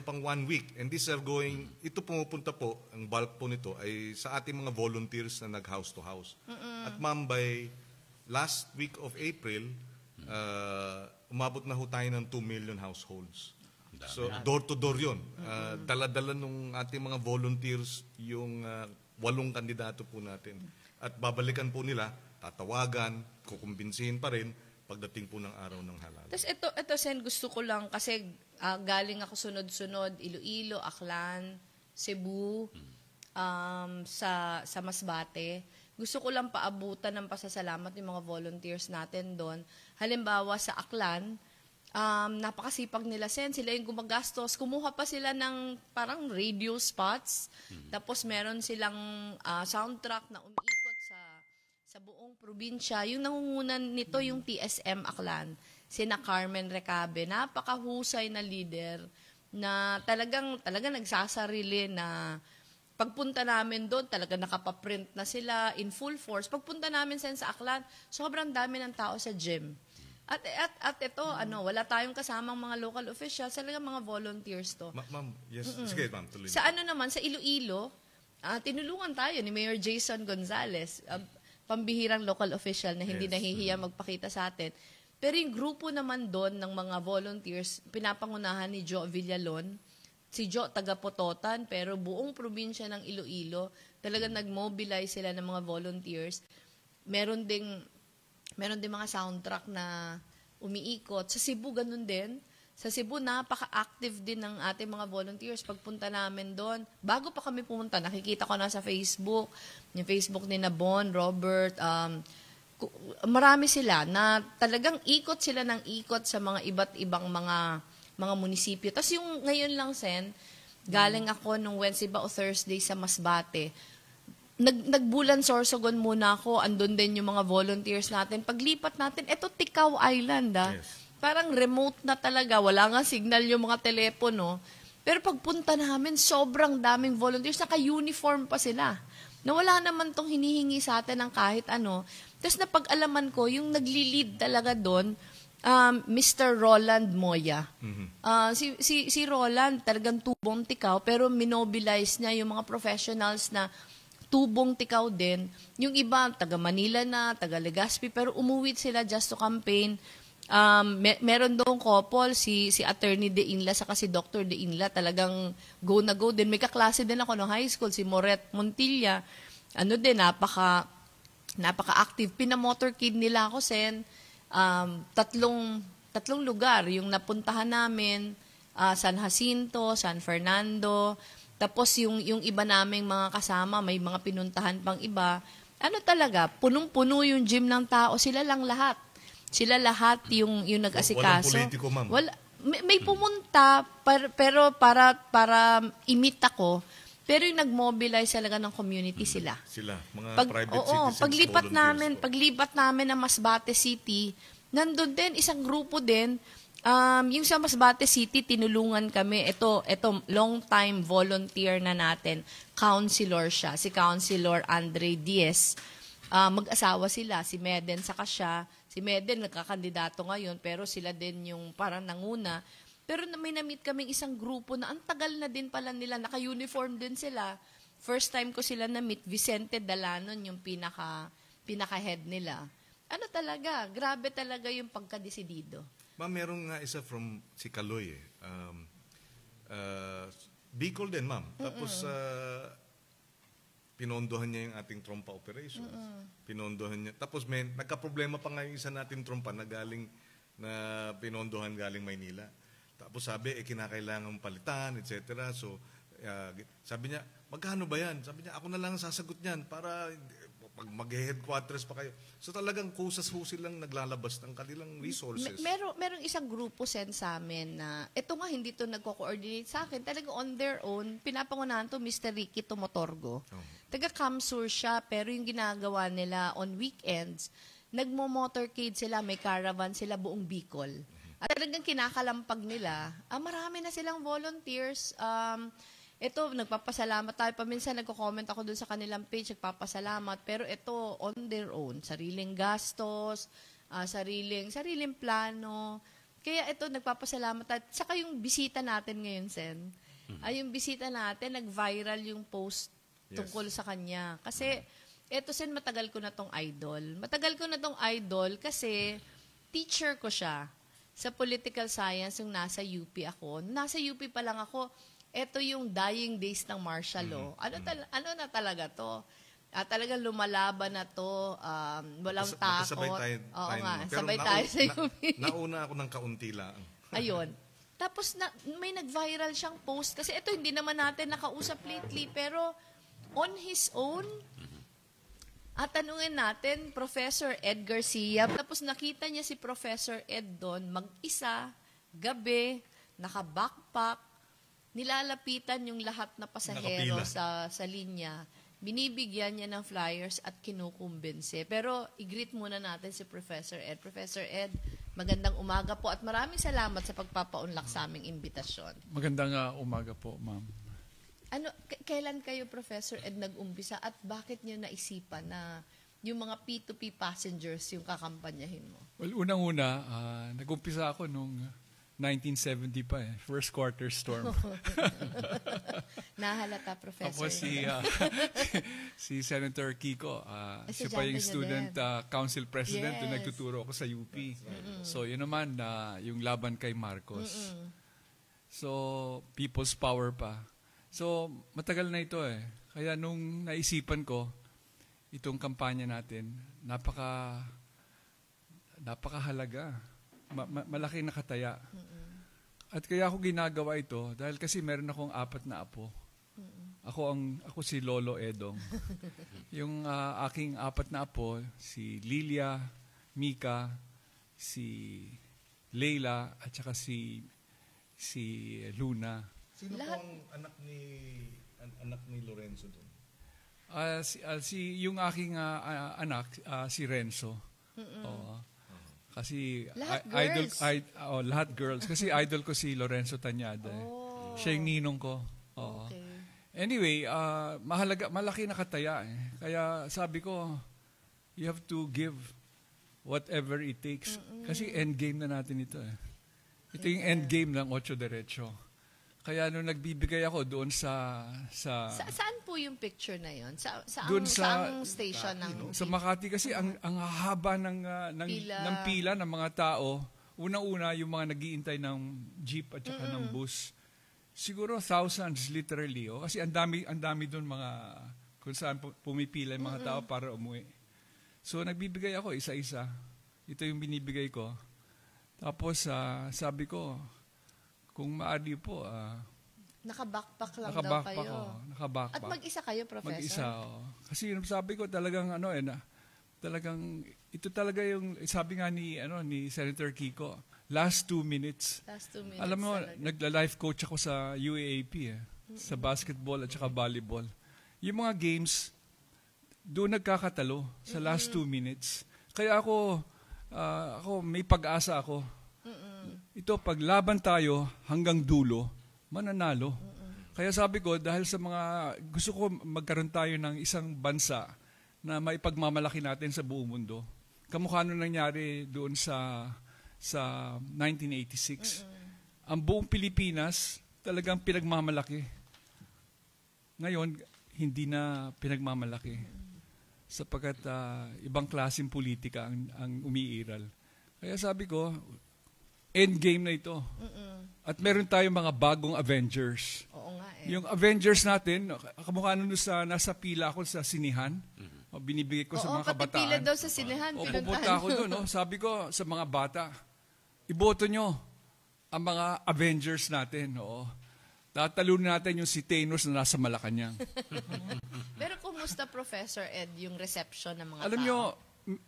Speaker 3: pang 1 week. And these are going, ito pumupunta po, ang bulk po nito ay sa ating mga volunteers na nag-house to house. At ma'am, by last week of April, umabot na ho tayo ng 2 million households. So door to door yun. Dala-dala nung ating mga volunteers yung 8 kandidato po natin. At babalikan po nila, tatawagan, kukumbinsihin pa rin pagdating po ng araw ng halal.
Speaker 2: Tapos ito gusto ko lang kasi galing ako sunod-sunod, Iloilo, Aklan, Cebu, sa Masbate. Gusto ko lang paabutan ng pasasalamat yung mga volunteers natin doon. Halimbawa sa Aklan, napakasipag nila, sila yung gumagastos. Kumuha pa sila ng parang radio spots. Tapos meron silang soundtrack na umiikot sa buong probinsya. Yung nangungunan nito yung TSM Aklan, sina Carmen Recabe, napakahusay na leader na talagang nagsasarili na pagpunta namin doon, talaga nakapaprint na sila in full force. Pagpunta namin sa Aklan, sobrang dami ng tao sa gym. At ito, wala tayong kasamang mga local officials, talaga mga volunteers to.
Speaker 3: Ma'am, yes. Sige, ma'am, tuloy.
Speaker 2: Sa naman, sa Iloilo, tinulungan tayo ni Mayor Jason Gonzales, pambihirang local official na hindi nahihiya magpakita sa atin. Pero yung grupo naman doon ng mga volunteers, pinapangunahan ni Joe Villalon, si Joe taga Pototan, pero buong probinsya ng Iloilo, talagang nag-mobilize sila ng mga volunteers. Meron ding mga soundtrack na umiikot. Sa Cebu, ganun din. Sa Cebu, napaka-active din ng ating mga volunteers. Pagpunta namin doon, bago pa kami pumunta, nakikita ko na sa Facebook, yung Facebook ni Bon, Robert, marami sila na talagang ikot sila ng ikot sa mga iba't ibang mga munisipyo. Tapos yung ngayon lang, Sen, galing ako nung Wednesday ba o Thursday sa Masbate, nagbulan Sorsogon muna ako, andun din yung mga volunteers natin. Paglipat natin, eto Tikaw Island,
Speaker 3: Yes.
Speaker 2: Parang remote na talaga, wala nga signal yung mga telepono. Pero pagpunta namin, sobrang daming volunteers, naka-uniform pa sila. Na wala naman tong hinihingi sa atin ng kahit ano. Tapos napag-alaman ko, yung nagli-lead talaga doon, Mr. Roland Moya. Si Roland, talagang tubong Tikaw, pero minobilize niya yung mga professionals na tubong Tikaw din. Yung iba, taga Manila na, taga Legazpi, pero umuwi sila just to campaign. Meron doong couple, si Attorney De Inla saka si Dr. De Inla, talagang go na go din. May kaklase din ako no high school, si Moret Montilla. Napaka-active. Pinamotorcade nila ako, Sen. Tatlong lugar yung napuntahan namin, San Jacinto, San Fernando. Tapos yung iba naming mga kasama, may mga pinuntahan pang iba. Talaga, punong-puno yung gym ng tao. Sila lang lahat. Sila lahat yung nag-asikaso.
Speaker 3: Walang politiko, ma'am.
Speaker 2: May pumunta, pero para imit ako. Pero yung nag-mobilize talaga ng community sila.
Speaker 3: Sila, mga private citizens,
Speaker 2: paglipat namin ng Masbate City, nandun din, isang grupo din. Yung sa Masbate City, tinulungan kami. Ito long-time volunteer na natin. Counselor siya. Si Counselor Andre Diaz. Mag-asawa sila. Si Meden saka siya. Si Meden nagkakandidato ngayon, pero sila din yung parang nanguna. Pero may na-meet kaming isang grupo na ang tagal na din pala nila. Naka-uniform din sila. First time ko sila na-meet. Vicente Dalanon yung pinaka-head nila. Talaga? Grabe talaga yung pagkadesidido.
Speaker 3: Ma'am, meron nga isa from si Kaloy Bicol din, ma'am. Tapos, pinondohan niya yung ating trompa operations. Pinondohan niya. Tapos, nagka-problema pa nga yung isa nating trompa na pinondohan galing Maynila. Tapos sabi, kinakailangan palitan, etc. So, sabi niya, magkano ba yan? Sabi niya, ako na lang sasagot niyan para pag mag-headquarters pa kayo. So talagang kusas-husil lang naglalabas ng kanilang resources.
Speaker 2: Merong isang grupo, Sen, sa amin na, ito nga, hindi to nagko-coordinate sa akin. Talagang on their own, pinapangunahan to Mr. Ricky Tumotorgo. Taga-Kamsur siya, pero yung ginagawa nila on weekends, nagmo-motorcade sila, may caravan sila buong Bicol. At talagang kinakalampag nila, marami na silang volunteers. Ito, nagpapasalamat tayo. Paminsan nagko-comment ako dun sa kanilang page, nagpapasalamat. Pero ito, on their own. Sariling gastos, sariling plano. Kaya ito, nagpapasalamat tayo. Saka yung bisita natin ngayon, Sen. Yung bisita natin, nag-viral yung post tungkol sa kanya. Kasi, ito, Sen, matagal ko na tong idol. Matagal ko na tong idol kasi teacher ko siya sa political science yung nasa UP ako. Nasa UP pa lang ako, ito yung dying days ng martial law. Ano na talaga to? Talagang lumalaban na to. Walang takot. Sabay tayo sa UP.
Speaker 3: Nauna ako ng kaunti lang.
Speaker 2: Ayun. Tapos may nag-viral siyang post. Kasi ito, hindi naman natin nakausap lately. Pero on his own, at tanungin natin, Professor Ed Garcia. Tapos nakita niya si Professor Ed doon, mag-isa, gabi, naka-backpack, nilalapitan yung lahat na pasahero sa linya. Binibigyan niya ng flyers at kinukumbense. Pero i-greet muna natin si Professor Ed. Professor Ed, magandang umaga po at maraming salamat sa pagpapaunlak sa aming imbitasyon.
Speaker 8: Magandang umaga po, ma'am.
Speaker 2: Kailan kayo, Professor Ed, nag-umpisa at bakit niyo naisipan na yung mga P2P passengers yung kakampanyahin mo?
Speaker 8: Well, unang-una, nag-umpisa ako nung 1970 pa eh. First quarter storm.
Speaker 2: Nahalata, Professor.
Speaker 8: Tapos si Senator Kiko, siya pa yung
Speaker 2: Estudyante
Speaker 8: student
Speaker 2: niya
Speaker 8: council president
Speaker 2: Yes.
Speaker 8: na nagtuturo ako sa UP. So yun naman, yung laban kay Marcos. So, people's power pa. So, matagal na ito eh. Kaya nung naisipan ko, itong kampanya natin, napakahalaga. Malaki nakataya. At kaya ako ginagawa ito dahil kasi meron akong 4 na apo. Ako si Lolo Edong. Yung aking 4 na apo, si Lilia, Mika, si Leila at saka si Luna.
Speaker 3: Sino po ang anak ni Lorenzo doon?
Speaker 8: Yung aking anak, si Renzo. Oo. Kasi lahat girls. Kasi idol ko si Lorenzo Tañada. Siya yung ninong ko. Oo.
Speaker 2: Okay.
Speaker 8: Anyway, malaki nakataya eh. Kaya sabi ko, you have to give whatever it takes. Kasi endgame na natin ito eh. Ito yung endgame ng Ocho Derecho. Kaya nung nagbibigay ako doon
Speaker 2: Saan po yung picture na yon?
Speaker 8: Doon
Speaker 2: saang station ng
Speaker 8: sa Makati kasi ang haba ng pila ng mga tao. Unang-una yung mga nag-iintay ng jeep at saka ng bus. Siguro thousands literally. Kasi ang dami doon mga kung saan pumipila yung mga tao para umuwi. So nagbibigay ako isa-isa. Ito yung binibigay ko. Tapos sabi ko, kung maaari po,
Speaker 2: naka-backpack lang daw kayo.
Speaker 8: Naka-backpack.
Speaker 2: At mag-isa kayo, Professor?
Speaker 8: Mag-isa, Kasi sabi ko talagang talagang ito talaga yung sabi nga ni Senator Kiko, last 2 minutes.
Speaker 2: Last 2 minutes.
Speaker 8: Alam mo,
Speaker 2: talaga.
Speaker 8: nagla-life coach ako sa UAAP sa basketball at saka volleyball. Yung mga games, doon nagkakatalo sa last 2 minutes. Kaya ako may pag-asa ako. Ito, pag laban tayo hanggang dulo, mananalo. Kaya sabi ko, dahil sa gusto ko magkaroon tayo ng isang bansa na maipagmamalaki natin sa buong mundo. Kamukha nung nangyari doon sa 1986. Ang buong Pilipinas talagang pinagmamalaki. Ngayon, hindi na pinagmamalaki. Sapagkat ibang klaseng politika ang umiiral. Kaya sabi ko, endgame na ito. At meron tayong mga bagong Avengers.
Speaker 2: Oo nga eh.
Speaker 8: Yung Avengers natin, kamukha nun nasa pila ako sa sinihan. Binibigay ko sa mga kabataan.
Speaker 2: Pati pila daw sa sinihan.
Speaker 8: Pupunta ako doon. Sabi ko sa mga bata, iboto nyo ang mga Avengers natin. Tatalunin natin yung si Thanos na nasa Malacanang.
Speaker 2: Pero kumusta, Professor Ed, yung reception ng mga
Speaker 8: Alam
Speaker 2: tao?
Speaker 8: nyo,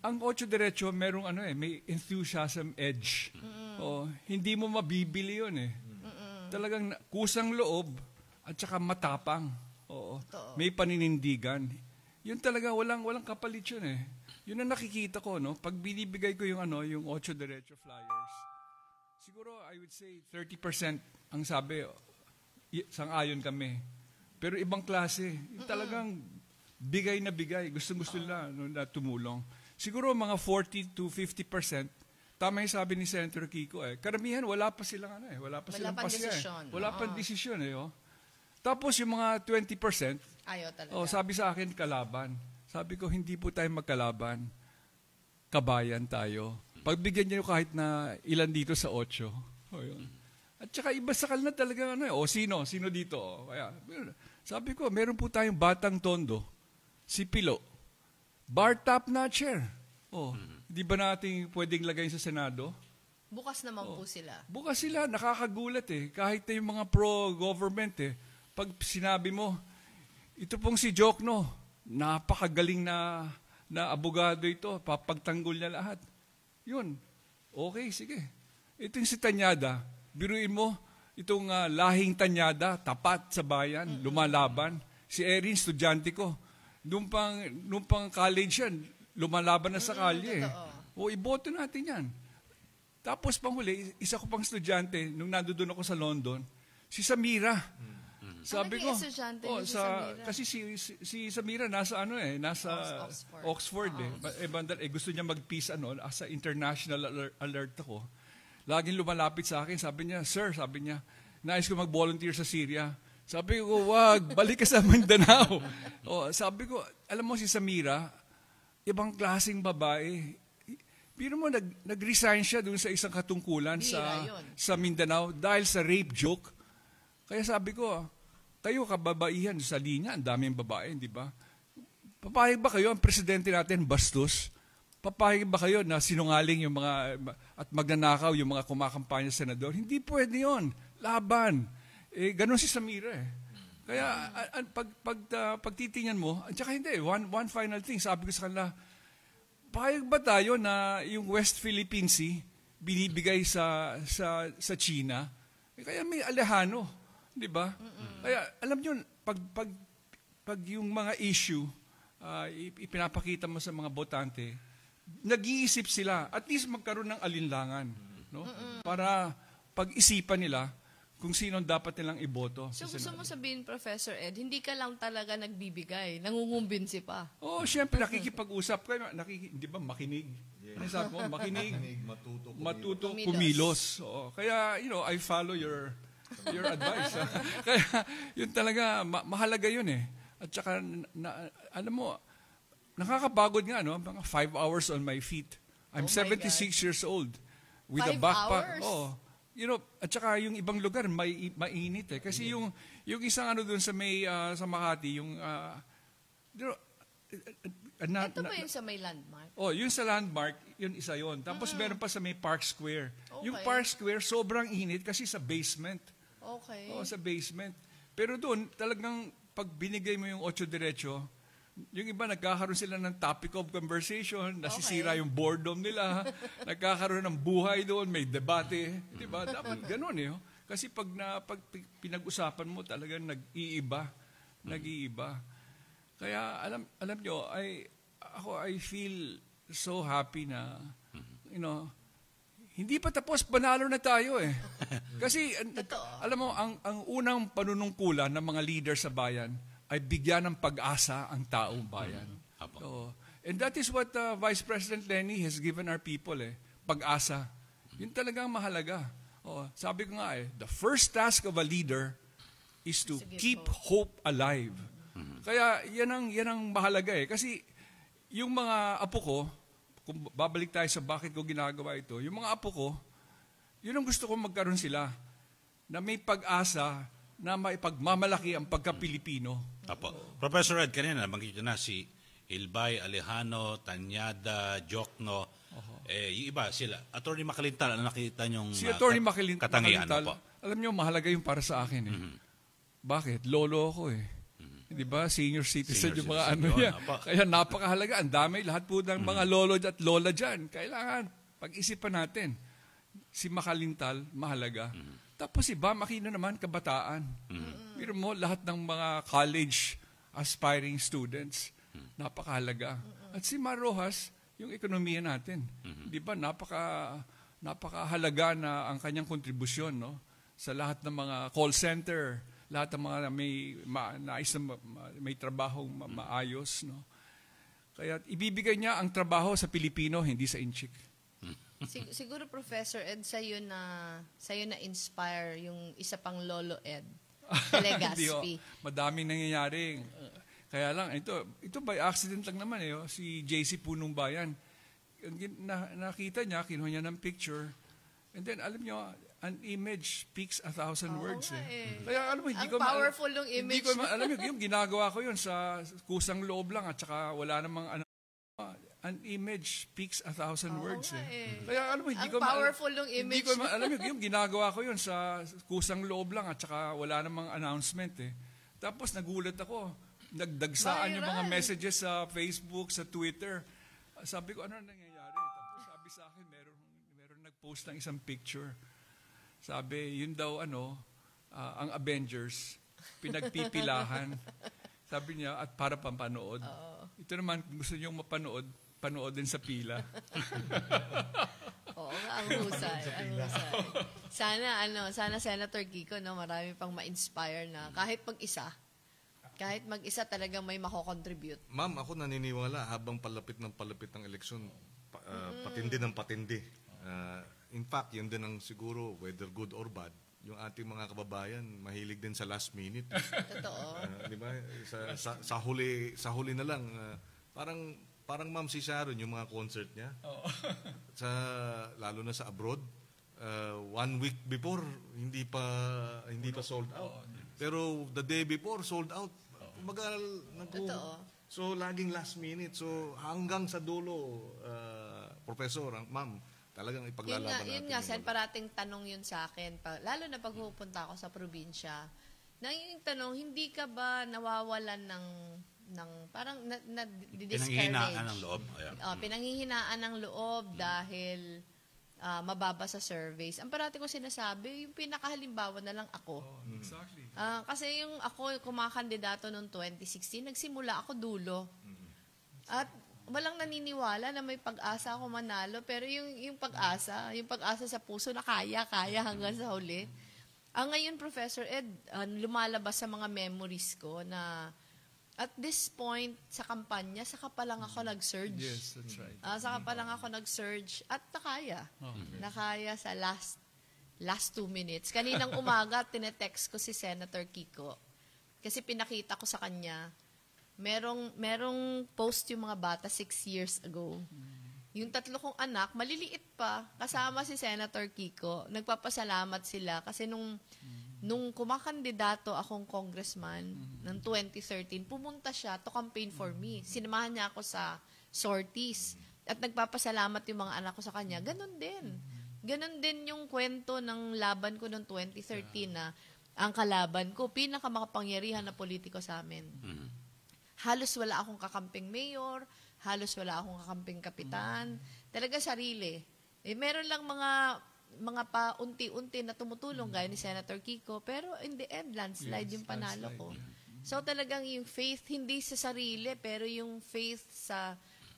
Speaker 8: ang Ocho Derecho, merong may enthusiasm edge. Hindi mo mabibili yun eh. Talagang kusang loob at saka matapang. May paninindigan. Yun talaga, walang kapalit yun eh. Yun ang nakikita ko, no? Pag binibigay ko yung Ocho Derecho flyers, siguro I would say 30% ang sabi, sang-ayon kami. Pero ibang klase, yung talagang bigay na bigay. Gusto nila na tumulong. Siguro mga 40 to 50%, tama yung sabi ni Senator Kiko karamihan wala pa silang wala pa silang pasya
Speaker 2: desisyon.
Speaker 8: Wala pa desisyon Tapos yung mga 20%,
Speaker 2: ayaw talaga.
Speaker 8: sabi sa akin kalaban. Sabi ko hindi po tayo magkalaban. Kabayan tayo. Pagbigyan niyo kahit na ilan dito sa 8. Yun. At saka iba sa kanila talaga sino dito. Kaya sabi ko meron po tayong batang tondo. Si Pilo. Bar top notcher. Di ba natin pwedeng lagay sa Senado?
Speaker 2: Bukas naman po sila.
Speaker 8: Bukas sila, nakakagulat Kahit na yung mga pro-government Pag sinabi mo, ito pong si Jokno, napakagaling na abogado ito, papagtanggol niya lahat. Yun. Okay, sige. Ito yung si Tañada. Biruin mo, itong lahing Tañada, tapat sa bayan, lumalaban. Si Erin, estudyante ko. Nung pang college yan, lumalaban na sa kalye. Iboto natin yan. Tapos panghuli, isa ko pang estudyante, nung nandoon ako sa London, si Samira. Sabi
Speaker 2: naging
Speaker 8: ko,
Speaker 2: estudyante niyo si Samira?
Speaker 8: kasi si Samira nasa nasa Oxford gusto niya mag-peace as international alert ako. Laging lumalapit sa akin, sabi niya, "Sir," sabi niya, "nais ko mag-volunteer sa Syria." Sabi ko, "Wag, balik ka sa Mindanao." Sabi ko, alam mo si Samira, ibang klaseng babae. Pero mo, nag-resign siya dun sa isang katungkulan sa Mindanao dahil sa rape joke. Kaya sabi ko, kayo kababaihan sa linya, ang daming babae, di ba? Papayag ba kayo, ang presidente natin, bastos? Papayag ba kayo na sinungaling yung mga, at magnanakaw yung mga kumakampanya sa senador? Hindi pwede yun. Laban. Ganon si Samira Kaya, pagtitingnan mo, at saka hindi, one final thing, sabi ko sa kanila, payag ba tayo na yung West Philippine Sea binibigay sa China? Kaya may alehano, di ba? Kaya alam niyo, pag yung mga issue ipinapakita mo sa mga botante, nag-iisip sila, at least magkaroon ng alinlangan, no? Para pag-isipan nila kung sino dapat nilang iboto.
Speaker 2: So gusto mo sabihin, Professor Ed, hindi ka lang talaga nagbibigay, nangungumbinsi pa.
Speaker 8: Siyempre, nakikipag-usap kayo. Di ba, makinig. Ano sabi mo? Makinig. Matuto, kumilos. Kaya, I follow your advice. Kaya, yun talaga, mahalaga yun At saka, alam mo, nakakapagod nga, mga 5 hours on my feet. I'm 76 years old. With
Speaker 2: 5
Speaker 8: a backpack.
Speaker 2: hours?
Speaker 8: At saka yung ibang lugar mainit kasi yung isang doon sa sa Makati yung
Speaker 2: ito ba yung sa may landmark?
Speaker 8: Yung sa landmark, yun isa yon. Tapos meron pa sa may Park Square.
Speaker 2: Okay.
Speaker 8: Yung Park Square sobrang init kasi sa basement.
Speaker 2: Okay.
Speaker 8: Sa basement. Pero doon talagang pag binigay mo yung 8 diretso, yung iba nagkakaroon sila ng topic of conversation, nasisira yung boredom nila, nagkakaroon ng buhay doon, may debate, di ba? Dapat gano'n Kasi pag pinag-usapan mo talagang nag-iiba. Kaya alam nyo, I feel so happy na, hindi pa tapos, panalo na tayo Kasi, alam mo, ang unang panunungkulan ng mga leader sa bayan ay bigyan ng pag-asa ang taong bayan. And that is what Vice President Lenny has given our people, pag-asa. Yun talagang mahalaga. Sabi ko nga the first task of a leader is to keep hope alive. Kaya yan ang mahalaga Kasi yung mga apo ko, kung babalik tayo sa bakit ko ginagawa ito, yung mga apo ko, yun ang gusto ko magkaroon sila, na may pag-asa na maipagmamalaki ang pagka-Pilipino.
Speaker 1: Professor Ed, kanina nabanggit na si Ilbay, Alejano, Tanyada, Jokno. Yung iba sila. Attorney Makalintal, nakita niyong
Speaker 8: si Attorney
Speaker 1: katangian?
Speaker 8: Makalintal, alam niyo, mahalaga yung para sa akin Bakit? Lolo ako Di ba? Senior citizen yung mga niya. Kaya napakahalaga. Ang dami, lahat po ng mga lolo at lola dyan. Kailangan pag-isipan natin. Si Makalintal, mahalaga. Tapos si Bam Aquino naman, kabataan. Pero mo, lahat ng mga college aspiring students, napakahalaga. At si Mar Rojas, yung ekonomiya natin. Di ba, napakahalaga na ang kanyang kontribusyon sa lahat ng mga call center, lahat ng mga may trabaho maayos. Kaya ibibigay niya ang trabaho sa Pilipino, hindi sa Inchik.
Speaker 2: Siguro, Professor Ed, sa'yo na inspire yung isa pang Lolo Ed, Legaspi.
Speaker 8: Madaming nangyayari. Kaya lang, ito by accident lang naman si JC Punong Bayan. Nakita niya, kinuha niya ng picture. And then, alam niyo, an image speaks 1,000 words. Kaya alam mo,
Speaker 2: ang powerful yung image.
Speaker 8: Alam mo, yung ginagawa ko yun sa kusang loob lang at saka wala namang an image speaks 1,000 words. Kaya alam mo,
Speaker 2: powerful yung image.
Speaker 8: Alam mo, yung ginagawa ko yun sa kusang loob lang at saka wala namang announcement. Tapos nagulat ako. Nagdagsaan yung mga messages sa Facebook, sa Twitter. Sabi ko, ano nangyayari? Tapos sabi sa akin, meron nag-post ng isang picture. Sabi, yun daw ang Avengers, pinagpipilahan. Sabi niya, at para pampanood. Ito naman, kung gusto niyong mapanood, panood din sa pila.
Speaker 2: Oo nga. Ang husay. Sana Senator Kiko, no, marami pang ma-inspire na kahit mag-isa talagang may mako-contribute.
Speaker 3: Ma'am, ako naniniwala habang palapit ng eleksyon, patindi ng patindi. In fact, yun din ang siguro, whether good or bad, yung ating mga kababayan, mahilig din sa last minute.
Speaker 2: Totoo.
Speaker 3: Di ba? Sa huli na lang, parang Ma'am si Sharon, yung mga concert niya, lalo na sa abroad, 1 week before, hindi pa sold out. Pero the day before, sold out. So, laging last minute. So, hanggang sa dulo, Professor, Ma'am, talagang ipaglalaban natin.
Speaker 2: Yun nga, Sen, parating tanong yun sa akin. Lalo na pag pupunta ako sa probinsya, yung tanong, hindi ka ba nawawalan ng parang na-discourage?
Speaker 1: Pinanghihinaan ng loob.
Speaker 2: Pinanghihinaan ng loob dahil mababa sa surveys. Ang parati ko sinasabi, yung pinakahalimbawa na lang ako.
Speaker 8: Exactly.
Speaker 2: Kasi yung ako kumakandidato noong 2016, nagsimula ako dulo. At walang naniniwala na may pag-asa ako manalo, pero yung pag-asa sa puso na kaya hanggang sa huli. Ngayon, Professor Ed, lumalabas sa mga memories ko na at this point sa kampanya, saka pa lang ako nag-surge.
Speaker 8: Yes, that's right.
Speaker 2: Saka pa lang ako nag-surge at nakaya. Nakaya sa last 2 minutes. Kaninang umaga, tinetext ko si Senator Kiko. Kasi pinakita ko sa kanya, merong post yung mga bata 6 years ago. Yung 3 kong anak, maliliit pa, kasama si Senator Kiko. Nagpapasalamat sila kasi nung kumakandidato akong congressman ng 2013, pumunta siya to campaign for me. Sinamahan niya ako sa sorties. At nagpapasalamat yung mga anak ko sa kanya. Ganon din. Ganon din yung kwento ng laban ko noong 2013 na ang kalaban ko, pinakamakapangyarihan na politiko sa amin. Halos wala akong kakamping mayor, halos wala akong kakamping kapitan. Talaga sarili. Meron lang mga paunti-unti na tumutulong gaya ni Senator Kiko, pero in the end, landslide yung panalo ko. So talagang yung faith, hindi sa sarili, pero yung faith sa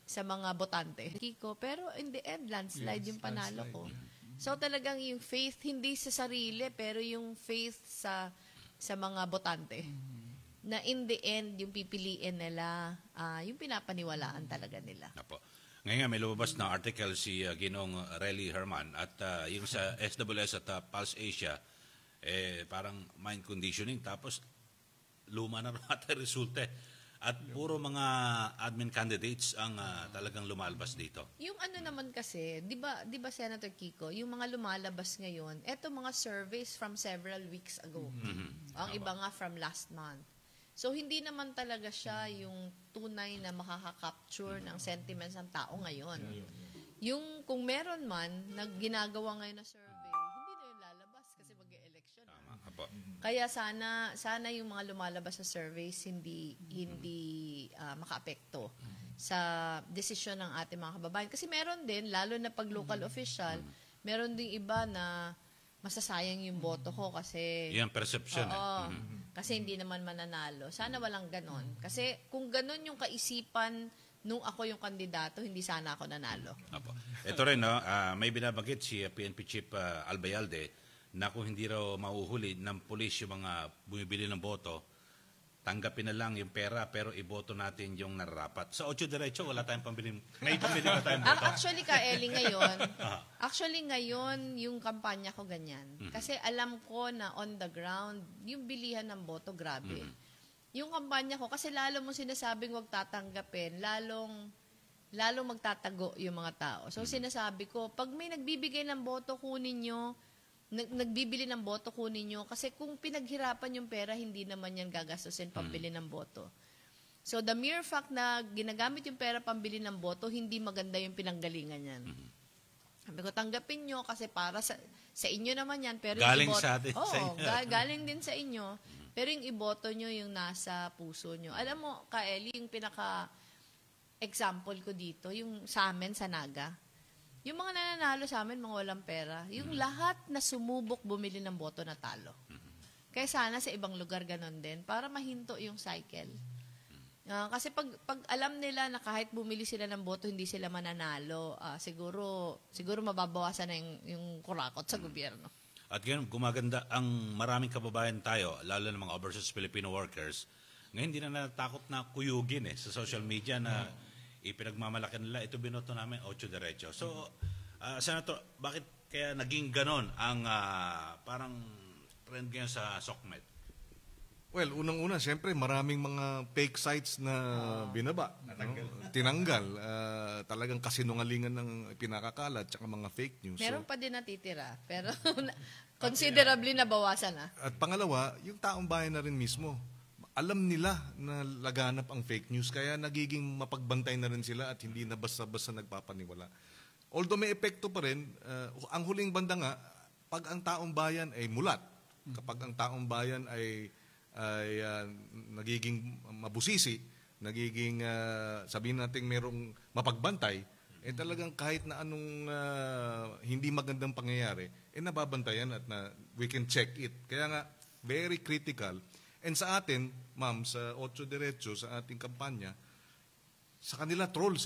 Speaker 2: mga botante. Kiko, pero in the end, landslide yung panalo ko. So talagang yung faith, hindi sa sarili, pero yung faith sa mga botante. Na in the end, yung pipiliin nila, yung pinapaniwalaan talaga nila.
Speaker 1: Apo. Ngayon may lumabas na article si Ginong Relly Herman at yung sa SWS at Pulse Asia, parang mind conditioning, tapos luma na ata resulta. At puro mga admin candidates ang talagang lumalabas dito.
Speaker 2: Yung naman kasi, di ba Senator Kiko, yung mga lumalabas ngayon, eto mga surveys from several weeks ago. Ang iba nga from last month. So, hindi naman talaga siya yung tunay na makaka-capture ng sentiments ng tao ngayon. Yung kung meron man na ginagawa ngayon na survey, hindi na yun lalabas kasi mag-e-election. Kaya sana yung mga lumalabas sa surveys hindi maka-apekto sa desisyon ng ating mga kababayan. Kasi meron din, lalo na pag local official, meron ding iba na masasayang yung boto ko kasi...
Speaker 1: Yan, perception.
Speaker 2: Kasi hindi naman mananalo. Sana walang ganon. Kasi kung ganon yung kaisipan nung ako yung kandidato, hindi sana ako nanalo.
Speaker 1: Apo. Ito rin, no, may binabanggit si PNP Chief Albayalde na kung hindi raw mauhuli ng pulis yung mga bumibili ng boto, tanggapin na lang yung pera pero iboto natin yung nararapat. Sa 8 Diretso, wala tayong pambili. May pambili ba tayong boto?
Speaker 2: Actually ngayon, yung kampanya ko ganyan. Kasi alam ko na on the ground, yung bilihan ng boto, grabe. Yung kampanya ko, kasi lalo mo sinasabing huwag tatanggapin, lalong magtatago yung mga tao. So sinasabi ko, pag may nagbibigay ng boto, kunin nyo, nagbibili ng boto, kunin nyo. Kasi kung pinaghirapan yung pera, hindi naman yan gagastusin pambili ng boto. So, the mere fact na ginagamit yung pera pambili ng boto, hindi maganda yung pinanggalingan yan. Sabi ko, tanggapin nyo kasi para sa inyo naman yan. Pero
Speaker 1: galing
Speaker 2: yung iboto,
Speaker 1: sa atin.
Speaker 2: Galing din sa inyo. Pero yung iboto nyo yung nasa puso nyo. Alam mo, Kaeli, yung pinaka-example ko dito, yung sa amin, sa Naga. Yung mga nananalo sa amin, mga walang pera, yung lahat na sumubok bumili ng boto na talo. Kaya sana sa ibang lugar ganon din, para mahinto yung cycle. Kasi pag alam nila na kahit bumili sila ng boto, hindi sila mananalo, siguro mababawasan na yung kurakot sa gobyerno.
Speaker 1: At ngayon, gumaganda ang maraming kababayan tayo, lalo na mga overseas Filipino workers, ngayon hindi na natakot na kuyugin sa social media na ipinagmamalaki nila, ito binoto namin, 8 diretso. So, Senator, bakit kaya naging ganon ang parang trend ngayon sa SOCMED?
Speaker 3: Well, unang-una, siyempre, maraming mga fake sites na binaba. Tinanggal. Talagang kasinungalingan ng pinakakalat, tsaka mga fake news.
Speaker 2: Meron pa din natitira, pero considerably nabawasan na.
Speaker 3: At pangalawa, yung taong bayan na rin mismo. Alam nila na laganap ang fake news, kaya nagiging mapagbantay na rin sila at hindi na basta-basta nagpapaniwala. Although may epekto pa rin, ang huling banda nga, pag ang taong bayan ay mulat, kapag ang taong bayan ay nagiging mabusisi, nagiging sabihin natin merong mapagbantay, talagang kahit na anong hindi magandang pangyayari, nababantayan at we can check it. Kaya nga, very critical. And sa atin, ma'am, sa 8 Diretso, sa ating kampanya, sa kanila trolls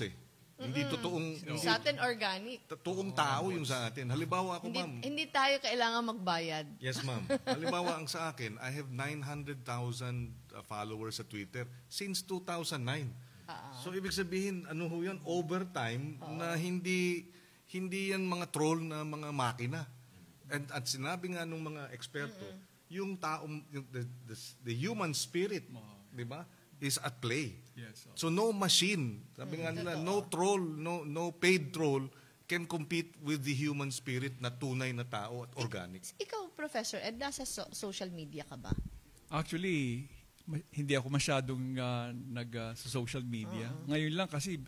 Speaker 3: Hindi totoong...
Speaker 2: Sa atin, organic.
Speaker 3: Totoong tao yung sa atin. Halimbawa ako, ma'am.
Speaker 2: Hindi tayo kailangan magbayad.
Speaker 3: Yes, ma'am. Halimbawa ang sa akin, I have 900,000 followers sa Twitter since 2009. So, ibig sabihin, ano ho yan? Overtime na hindi yan mga troll na mga makina. At sinabi nga nung mga eksperto, yung taong, the human spirit, di ba? Is at play.
Speaker 8: Yes.
Speaker 3: So no machine, sabi nga nila, no troll, no paid troll can compete with the human spirit na tunay na tao at organic.
Speaker 2: Ikaw, Professor Ed, nasa social media ka ba?
Speaker 8: Actually, hindi ako masyadong sa social media. Ngayon lang kasi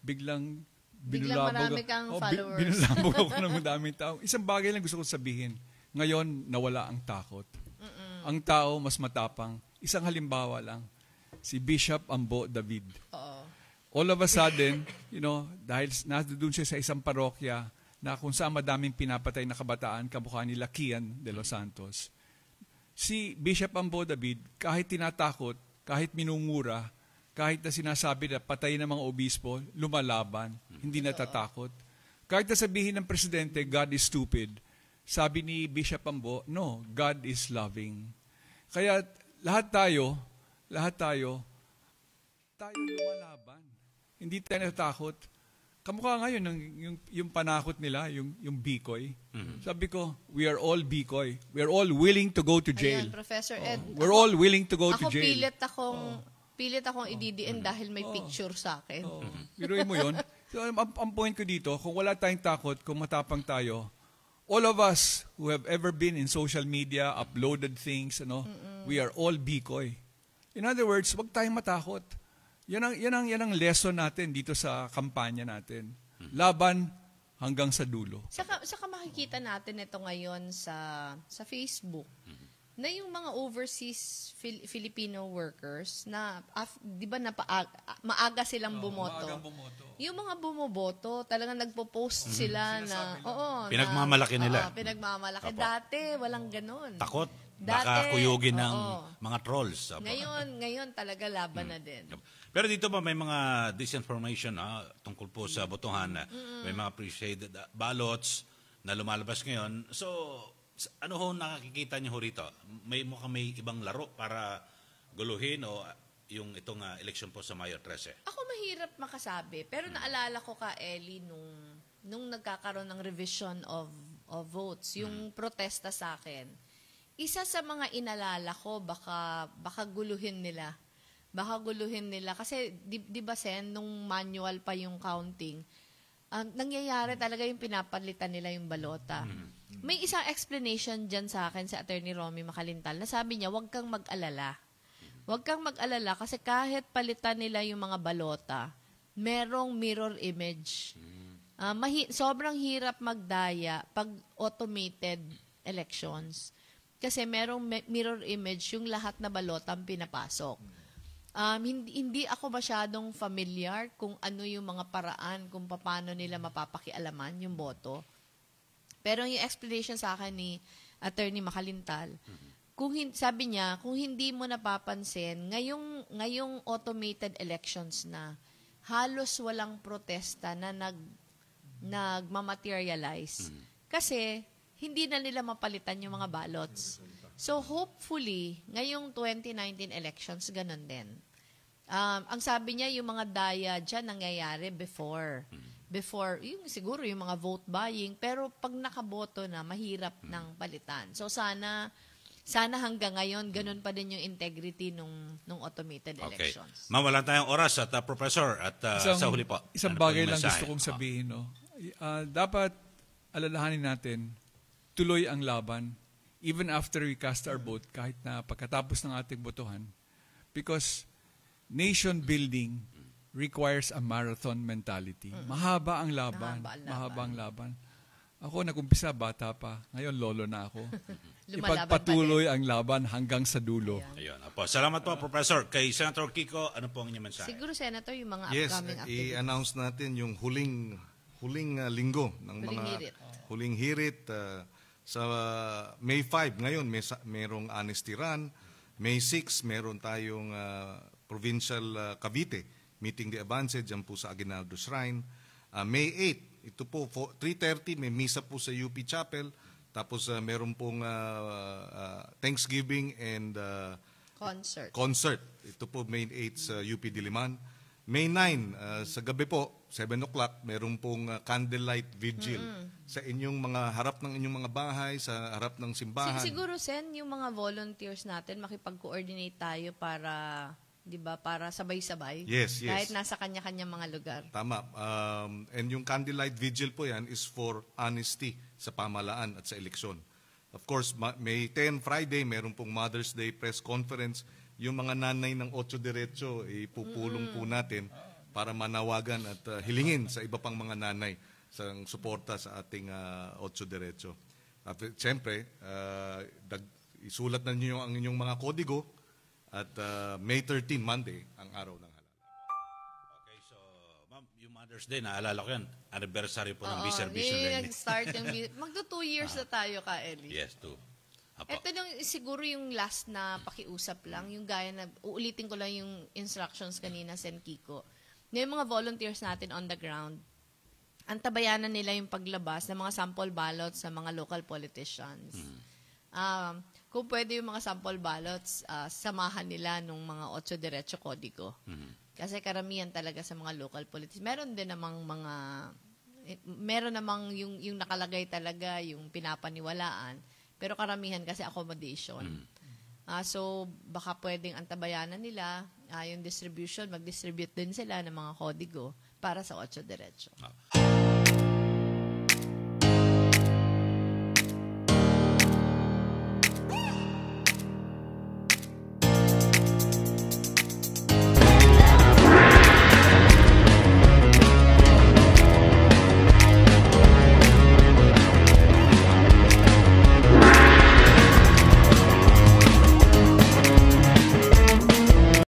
Speaker 8: biglang
Speaker 2: marami kang followers.
Speaker 8: Binulabog ako ng madaming tao. Isang bagay lang gusto ko sabihin. Ngayon, nawala ang takot. Ang tao mas matapang. Isang halimbawa lang. Si Bishop Ambo David. All of a sudden, dahil nandun siya sa isang parokya na kung saan madaming pinapatay na kabataan, kamukha nila Kian de los Santos. Si Bishop Ambo David, kahit tinatakot, kahit minungura, kahit na sinasabi na patay ng mga obispo, lumalaban, hindi natatakot. Kahit na sabihin ng presidente, God is stupid, sabi ni Bishop Ambo, no, God is loving. Kaya lahat tayo lumalaban. Hindi tayo natatakot. Kamukha ngayon yung panakot nila, yung Bikoy. Sabi ko, we are all Bikoy. We are all willing to go to jail.
Speaker 2: Ayan, Professor Ed.
Speaker 8: We're all willing to go to jail.
Speaker 2: Pilit akong ididiin dahil may picture sa akin.
Speaker 8: Biruin mo yun. So, ang point ko dito, kung wala tayong takot, kung matapang tayo, all of us who have ever been in social media, uploaded things, we are all Bikoy. In other words, wag tayong matakot. Yan ang lesson natin dito sa kampanya natin. Laban hanggang sa dulo.
Speaker 2: Saka makikita natin ito ngayon sa Facebook na yung mga overseas Filipino workers na, di ba, maaga silang bumoto. Yung mga bumoboto, talagang nagpo-post sila na,
Speaker 1: pinagmamalaki nila.
Speaker 2: Pinagmamalaki. Dati, walang ganun.
Speaker 1: Takot. Baka kuyugin ng mga trolls.
Speaker 2: Ngayon talaga laban na din.
Speaker 1: Pero dito ba may mga disinformation tungkol po sa botohan? May mga pre-shaded ballots na lumalabas ngayon. So, ano ho nakikita niyo ho rito? May ibang laro para guluhin o yung itong election po sa Mayo 13?
Speaker 2: Ako mahirap makasabi. Pero naalala ko Ellie, nung nagkakaroon ng revision of votes, yung protesta sa akin, isa sa mga inalala ko, baka guluhin nila. Kasi, di ba, Sen, nung manual pa yung counting, nangyayari talaga yung pinapalitan nila yung balota. May isang explanation dyan sa akin sa Attorney Romy Macalintal na sabi niya, huwag kang mag-alala. Huwag kang mag-alala kasi kahit palitan nila yung mga balota, merong mirror image. Sobrang hirap magdaya pag automated elections. Kasi merong mirror image yung lahat na balota ang pinapasok. Hindi ako masyadong familiar kung ano yung mga paraan kung paano nila mapapakialaman yung boto. Pero yung explanation sa akin ni Attorney Macalintal, sabi niya, kung hindi mo napapansin, ngayong automated elections na, halos walang protesta na nagmamaterialize. Kasi, hindi na nila mapalitan yung mga ballots. So, hopefully, ngayong 2019 elections, ganun din. Ang sabi niya, yung mga daya dyan nangyayari before, siguro yung mga vote buying, pero pag nakaboto na, mahirap ng palitan. So, sana hanggang ngayon, ganun pa din yung integrity nung automated elections.
Speaker 1: Ma'am, wala tayong oras at Professor, at sa huli po.
Speaker 8: Isang
Speaker 1: ano po
Speaker 8: bagay
Speaker 1: yung
Speaker 8: lang
Speaker 1: mensahe?
Speaker 8: gusto kong sabihin. No? Dapat alalahanin natin, tuloy ang laban, even after we cast our vote, kahit na pagkatapos ng ating botohan, because nation building requires a marathon mentality. Mahaba ang laban. Mahaba ang laban. Ako, nagumpisa, bata pa. Ngayon, lolo na ako. Ipagpatuloy ang laban hanggang sa dulo.
Speaker 1: Ayun. Apo. Salamat po, Professor. Kay Senator Kiko, ano po ang inyong mensahe?
Speaker 2: Siguro, Senator, yung mga
Speaker 3: Yes,
Speaker 2: upcoming activities.
Speaker 3: i-announce natin yung huling linggo ng huling hirit. Sa May 5 ngayon, merong honesty run. May 6, meron tayong provincial Cavite, meeting the Avance, dyan po sa Aguinaldo Shrine. May 8, ito po, 3:30, may misa po sa UP Chapel. Tapos meron pong Thanksgiving and concert. Ito po May 8 sa UP Diliman. May 9, sa gabi po, 7 o'clock, meron pong candlelight vigil sa inyong mga harap ng inyong mga bahay, sa harap ng simbahan.
Speaker 2: Siguro, Sen, yung mga volunteers natin, makipag-coordinate tayo para, di ba, para sabay-sabay.
Speaker 3: Yes.
Speaker 2: Kahit nasa kanya-kanya mga lugar.
Speaker 3: Tama. And yung candlelight vigil po yan is for honesty sa pamahalaan at sa eleksyon. Of course, May 10, Friday, meron pong Mother's Day press conference. Yung mga nanay ng Ocho Diretso, ipupulong po natin para manawagan at hilingin sa iba pang mga nanay sa suporta sa ating Ocho Diretso. At siyempre, isulat na niyo ang inyong mga kodigo at May 13, Monday, ang araw ng halal.
Speaker 1: Okay, so, ma'am, yung Mother's Day, naalala ko yan, anniversary po ng Vision
Speaker 2: Nag-start yung magto 2 years na tayo ka, Ellie.
Speaker 1: Yes, 2.
Speaker 2: Ito lang siguro yung last na pakiusap lang, yung gaya na, uulitin ko lang yung instructions kanina, Sen Kiko. Yung mga volunteers natin on the ground, antabayanan nila yung paglabas ng mga sample ballots sa mga local politicians. Kung pwede yung mga sample ballots, samahan nila nung mga Ocho Diretso Codigo. Kasi karamihan talaga sa mga local politicians. Meron namang yung nakalagay talaga, yung pinapaniwalaan. Pero karamihan kasi accommodation. So, baka pwedeng antabayanan nila yung distribution, mag-distribute din sila ng mga kodigo para sa Ocho Diretso.